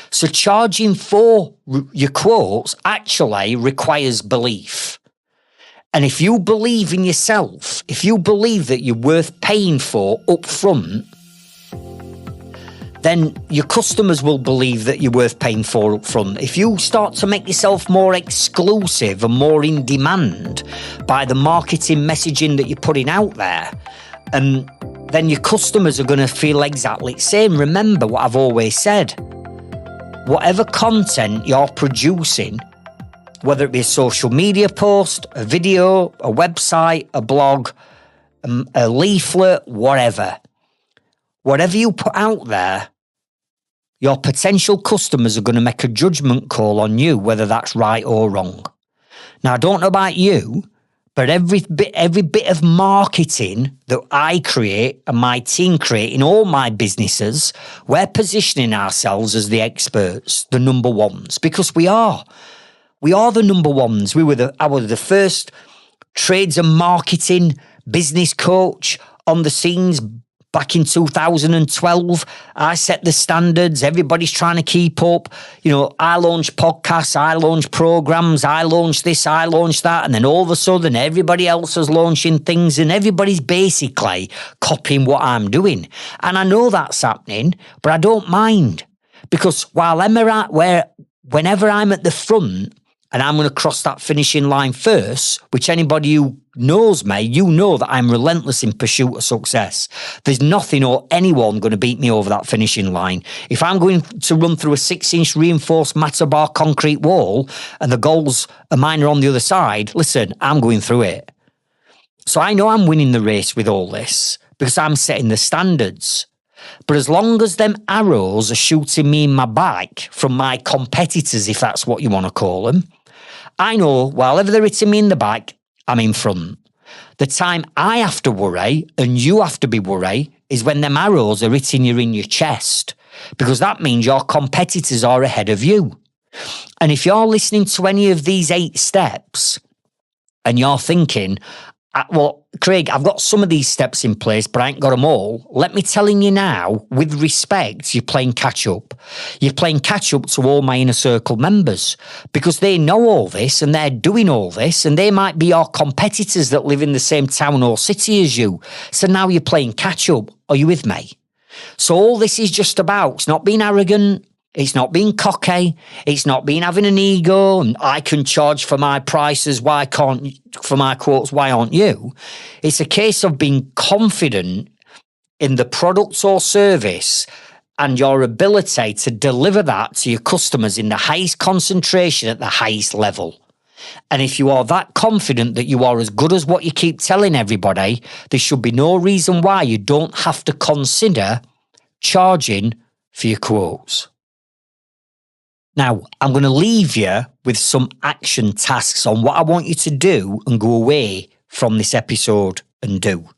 So charging for your quotes actually requires belief. And if you believe in yourself, if you believe that you're worth paying for up front, then your customers will believe that you're worth paying for up front. If you start to make yourself more exclusive and more in demand by the marketing messaging that you're putting out there, then your customers are going to feel exactly the same. Remember what I've always said. Whatever content you're producing, whether it be a social media post, a video, a website, a blog, a leaflet, whatever you put out there, your potential customers are going to make a judgment call on you, whether that's right or wrong. Now, I don't know about you, but every bit of marketing that I create and my team create in all my businesses, we're positioning ourselves as the experts, the number ones, because we are. We are the number ones. I was the first trades and marketing business coach on the scenes back in 2012. I set the standards. Everybody's trying to keep up. You know, I launched podcasts, I launched programs, I launched this, I launched that. And then all of a sudden, everybody else is launching things and everybody's basically copying what I'm doing. And I know that's happening, but I don't mind, because whenever I'm at the front, and I'm going to cross that finishing line first, which anybody who knows me, you know that I'm relentless in pursuit of success. There's nothing or anyone going to beat me over that finishing line. If I'm going to run through a 6-inch reinforced Matabar concrete wall and the goals of mine are on the other side, listen, I'm going through it. So I know I'm winning the race with all this because I'm setting the standards. But as long as them arrows are shooting me in my back from my competitors, if that's what you want to call them, I know wherever they're hitting me in the back, I'm in front. The time I have to worry and you have to be worried is when them arrows are hitting you in your chest, because that means your competitors are ahead of you. And if you're listening to any of these 8 steps and you're thinking, well, Craig, I've got some of these steps in place, but I ain't got them all. Let me telling you now, with respect, you're playing catch up. You're playing catch up to all my inner circle members, because they know all this and they're doing all this, and they might be your competitors that live in the same town or city as you. So now you're playing catch up. Are you with me? So all this is just about, it's not being arrogant. It's not being cocky. It's not being having an ego and I can charge for my prices. Why can't, for my quotes, why aren't you? It's a case of being confident in the product or service and your ability to deliver that to your customers in the highest concentration at the highest level. And if you are that confident that you are as good as what you keep telling everybody, there should be no reason why you don't have to consider charging for your quotes. Now, I'm going to leave you with some action tasks on what I want you to do and go away from this episode and do.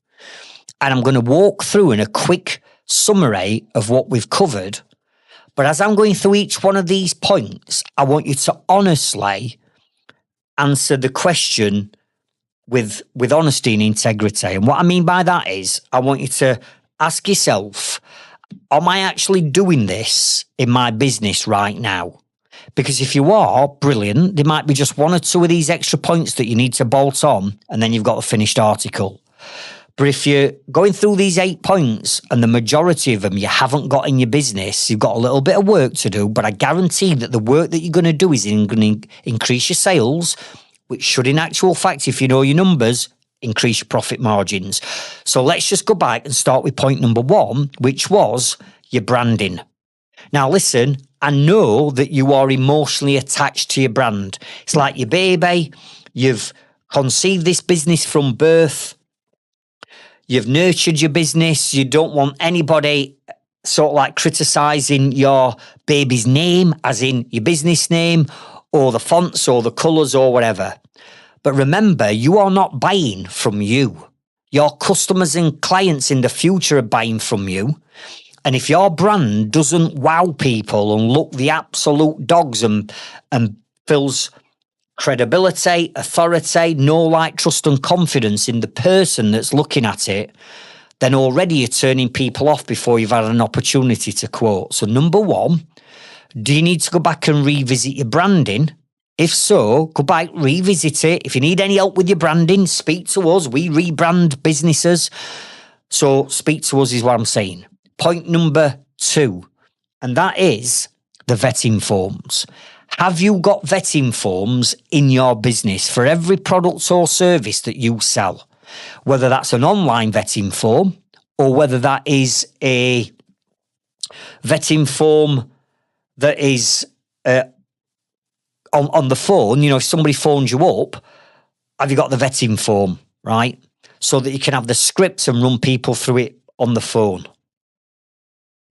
And I'm going to walk through in a quick summary of what we've covered, But as I'm going through each one of these points, I want you to honestly answer the question with honesty and integrity. And what I mean by that is, I want you to ask yourself, am I actually doing this in my business right now? Because if you are, brilliant. There might be just one or two of these extra points that you need to bolt on, and then you've got a finished article. But if you're going through these 8 points and the majority of them you haven't got in your business, you've got a little bit of work to do, but I guarantee that the work that you're going to do is going to increase your sales, which should, in actual fact, if you know your numbers, increase your profit margins. So let's just go back and start with point number 1, which was your branding. Now, listen, I know that you are emotionally attached to your brand. It's like your baby. You've conceived this business from birth. You've nurtured your business. You don't want anybody sort of like criticising your baby's name, as in your business name, or the fonts or the colours or whatever. But remember, you are not buying from you. Your customers and clients in the future are buying from you. And if your brand doesn't wow people and look the absolute dogs and fills credibility, authority, know, like, trust and confidence in the person that's looking at it, then already you're turning people off before you've had an opportunity to quote. So number 1, do you need to go back and revisit your branding? If so, go back, revisit it. If you need any help with your branding, speak to us. We rebrand businesses. So speak to us is what I'm saying. Point number 2, and that is the vetting forms. Have you got vetting forms in your business for every product or service that you sell? Whether that's an online vetting form or whether that is a vetting form that is on the phone. You know, if somebody phones you up, have you got the vetting form, right? So that you can have the scripts and run people through it on the phone.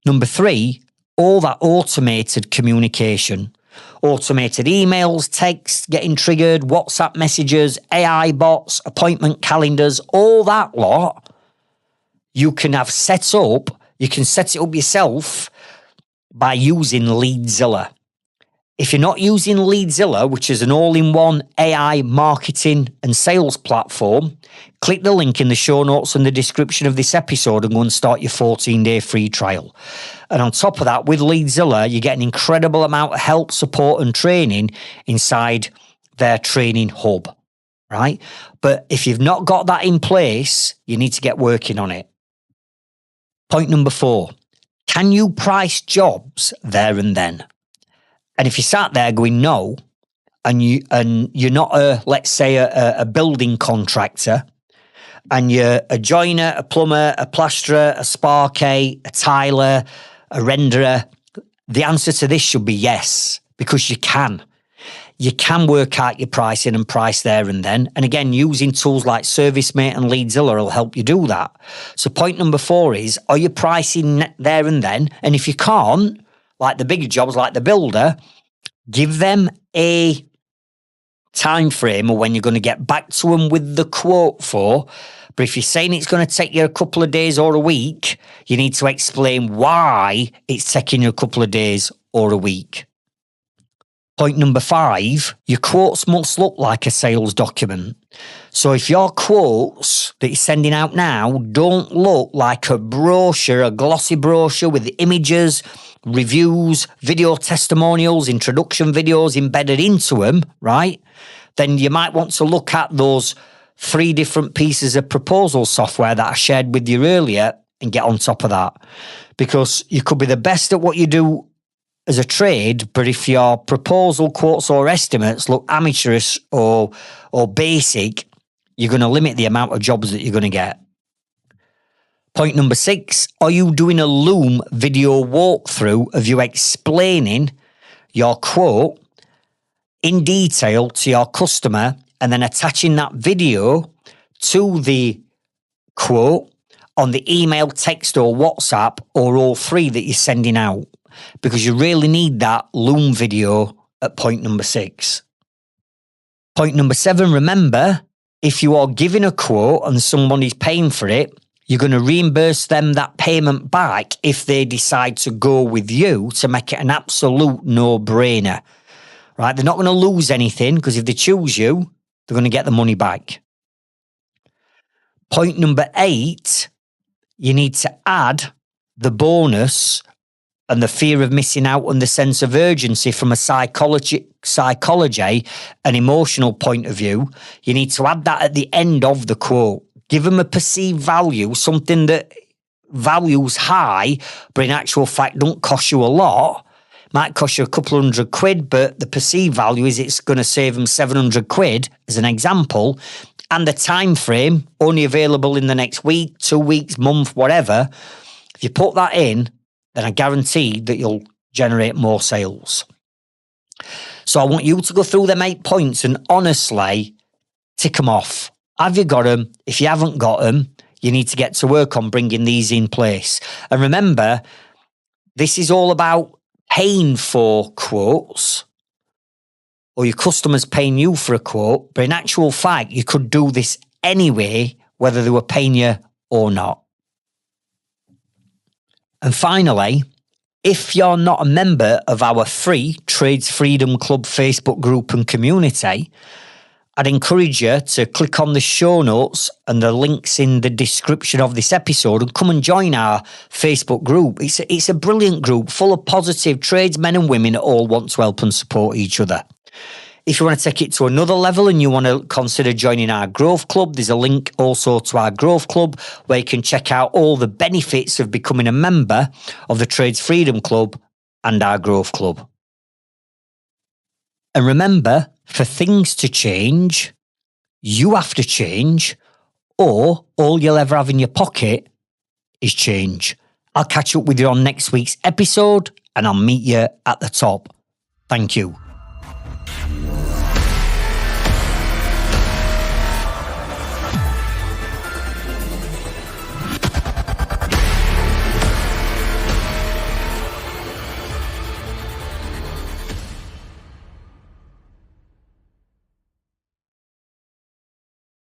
Number 3, all that automated communication. Automated emails, text getting triggered, WhatsApp messages, AI bots, appointment calendars, all that lot you can have set up. You can set it up yourself by using Leadzilla. If you're not using Leadzilla, which is an all-in-one AI marketing and sales platform, click the link in the show notes and the description of this episode and go and start your 14-day free trial. And on top of that, with Leadzilla, you get an incredible amount of help, support and training inside their training hub, right? But if you've not got that in place, you need to get working on it. Point number 4, can you price jobs there and then? And if you sat there going no, and you're not let's say a building contractor, and you're a joiner, a plumber, a plasterer, a sparky, a tiler, a renderer, the answer to this should be yes, because you can. You can work out your pricing and price there and then. And again, using tools like ServiceMate and Leadzilla will help you do that. So point number 4 is, are you pricing there and then? And if you can't, like the bigger jobs, like the builder, give them a time frame of when you're going to get back to them with the quote for. But if you're saying it's going to take you a couple of days or a week, you need to explain why it's taking you a couple of days or a week. Point number 5, your quotes must look like a sales document. So if your quotes that you're sending out now don't look like a brochure, a glossy brochure with images, reviews, video testimonials, introduction videos embedded into them, right? Then you might want to look at those 3 different pieces of proposal software that I shared with you earlier and get on top of that. Because you could be the best at what you do as a trade, but if your proposal, quotes or estimates look amateurish or basic, you're going to limit the amount of jobs that you're going to get. Point number 6, are you doing a Loom video walkthrough of you explaining your quote in detail to your customer and then attaching that video to the quote on the email, text or WhatsApp or all 3 that you're sending out? Because you really need that Loom video at point number 6. Point number 7, remember, if you are giving a quote and somebody's paying for it, you're going to reimburse them that payment back if they decide to go with you, to make it an absolute no-brainer, right? They're not going to lose anything, because if they choose you, they're going to get the money back. Point number 8, you need to add the bonus and the fear of missing out and the sense of urgency from a psychology and emotional point of view. You need to add that at the end of the quote. Give them a perceived value, something that values high, but in actual fact don't cost you a lot. Might cost you a couple £100, but the perceived value is it's going to save them £700, as an example. And the time frame, only available in the next week, 2 weeks, month, whatever. If you put that in, then I guarantee that you'll generate more sales. So I want you to go through them 8 points and honestly tick them off. Have you got them? If you haven't got them, you need to get to work on bringing these in place. And remember, this is all about paying for quotes, or your customers paying you for a quote. But in actual fact, you could do this anyway, whether they were paying you or not. And finally, if you're not a member of our free Trades Freedom Club Facebook group and community, I'd encourage you to click on the show notes and the links in the description of this episode and come and join our Facebook group. It's a brilliant group full of positive tradesmen and women that all want to help and support each other. If you want to take it to another level and you want to consider joining our Growth Club, there's a link also to our Growth Club where you can check out all the benefits of becoming a member of the Trades Freedom Club and our Growth Club. And remember, for things to change, you have to change, or all you'll ever have in your pocket is change. I'll catch up with you on next week's episode, and I'll meet you at the top. Thank you.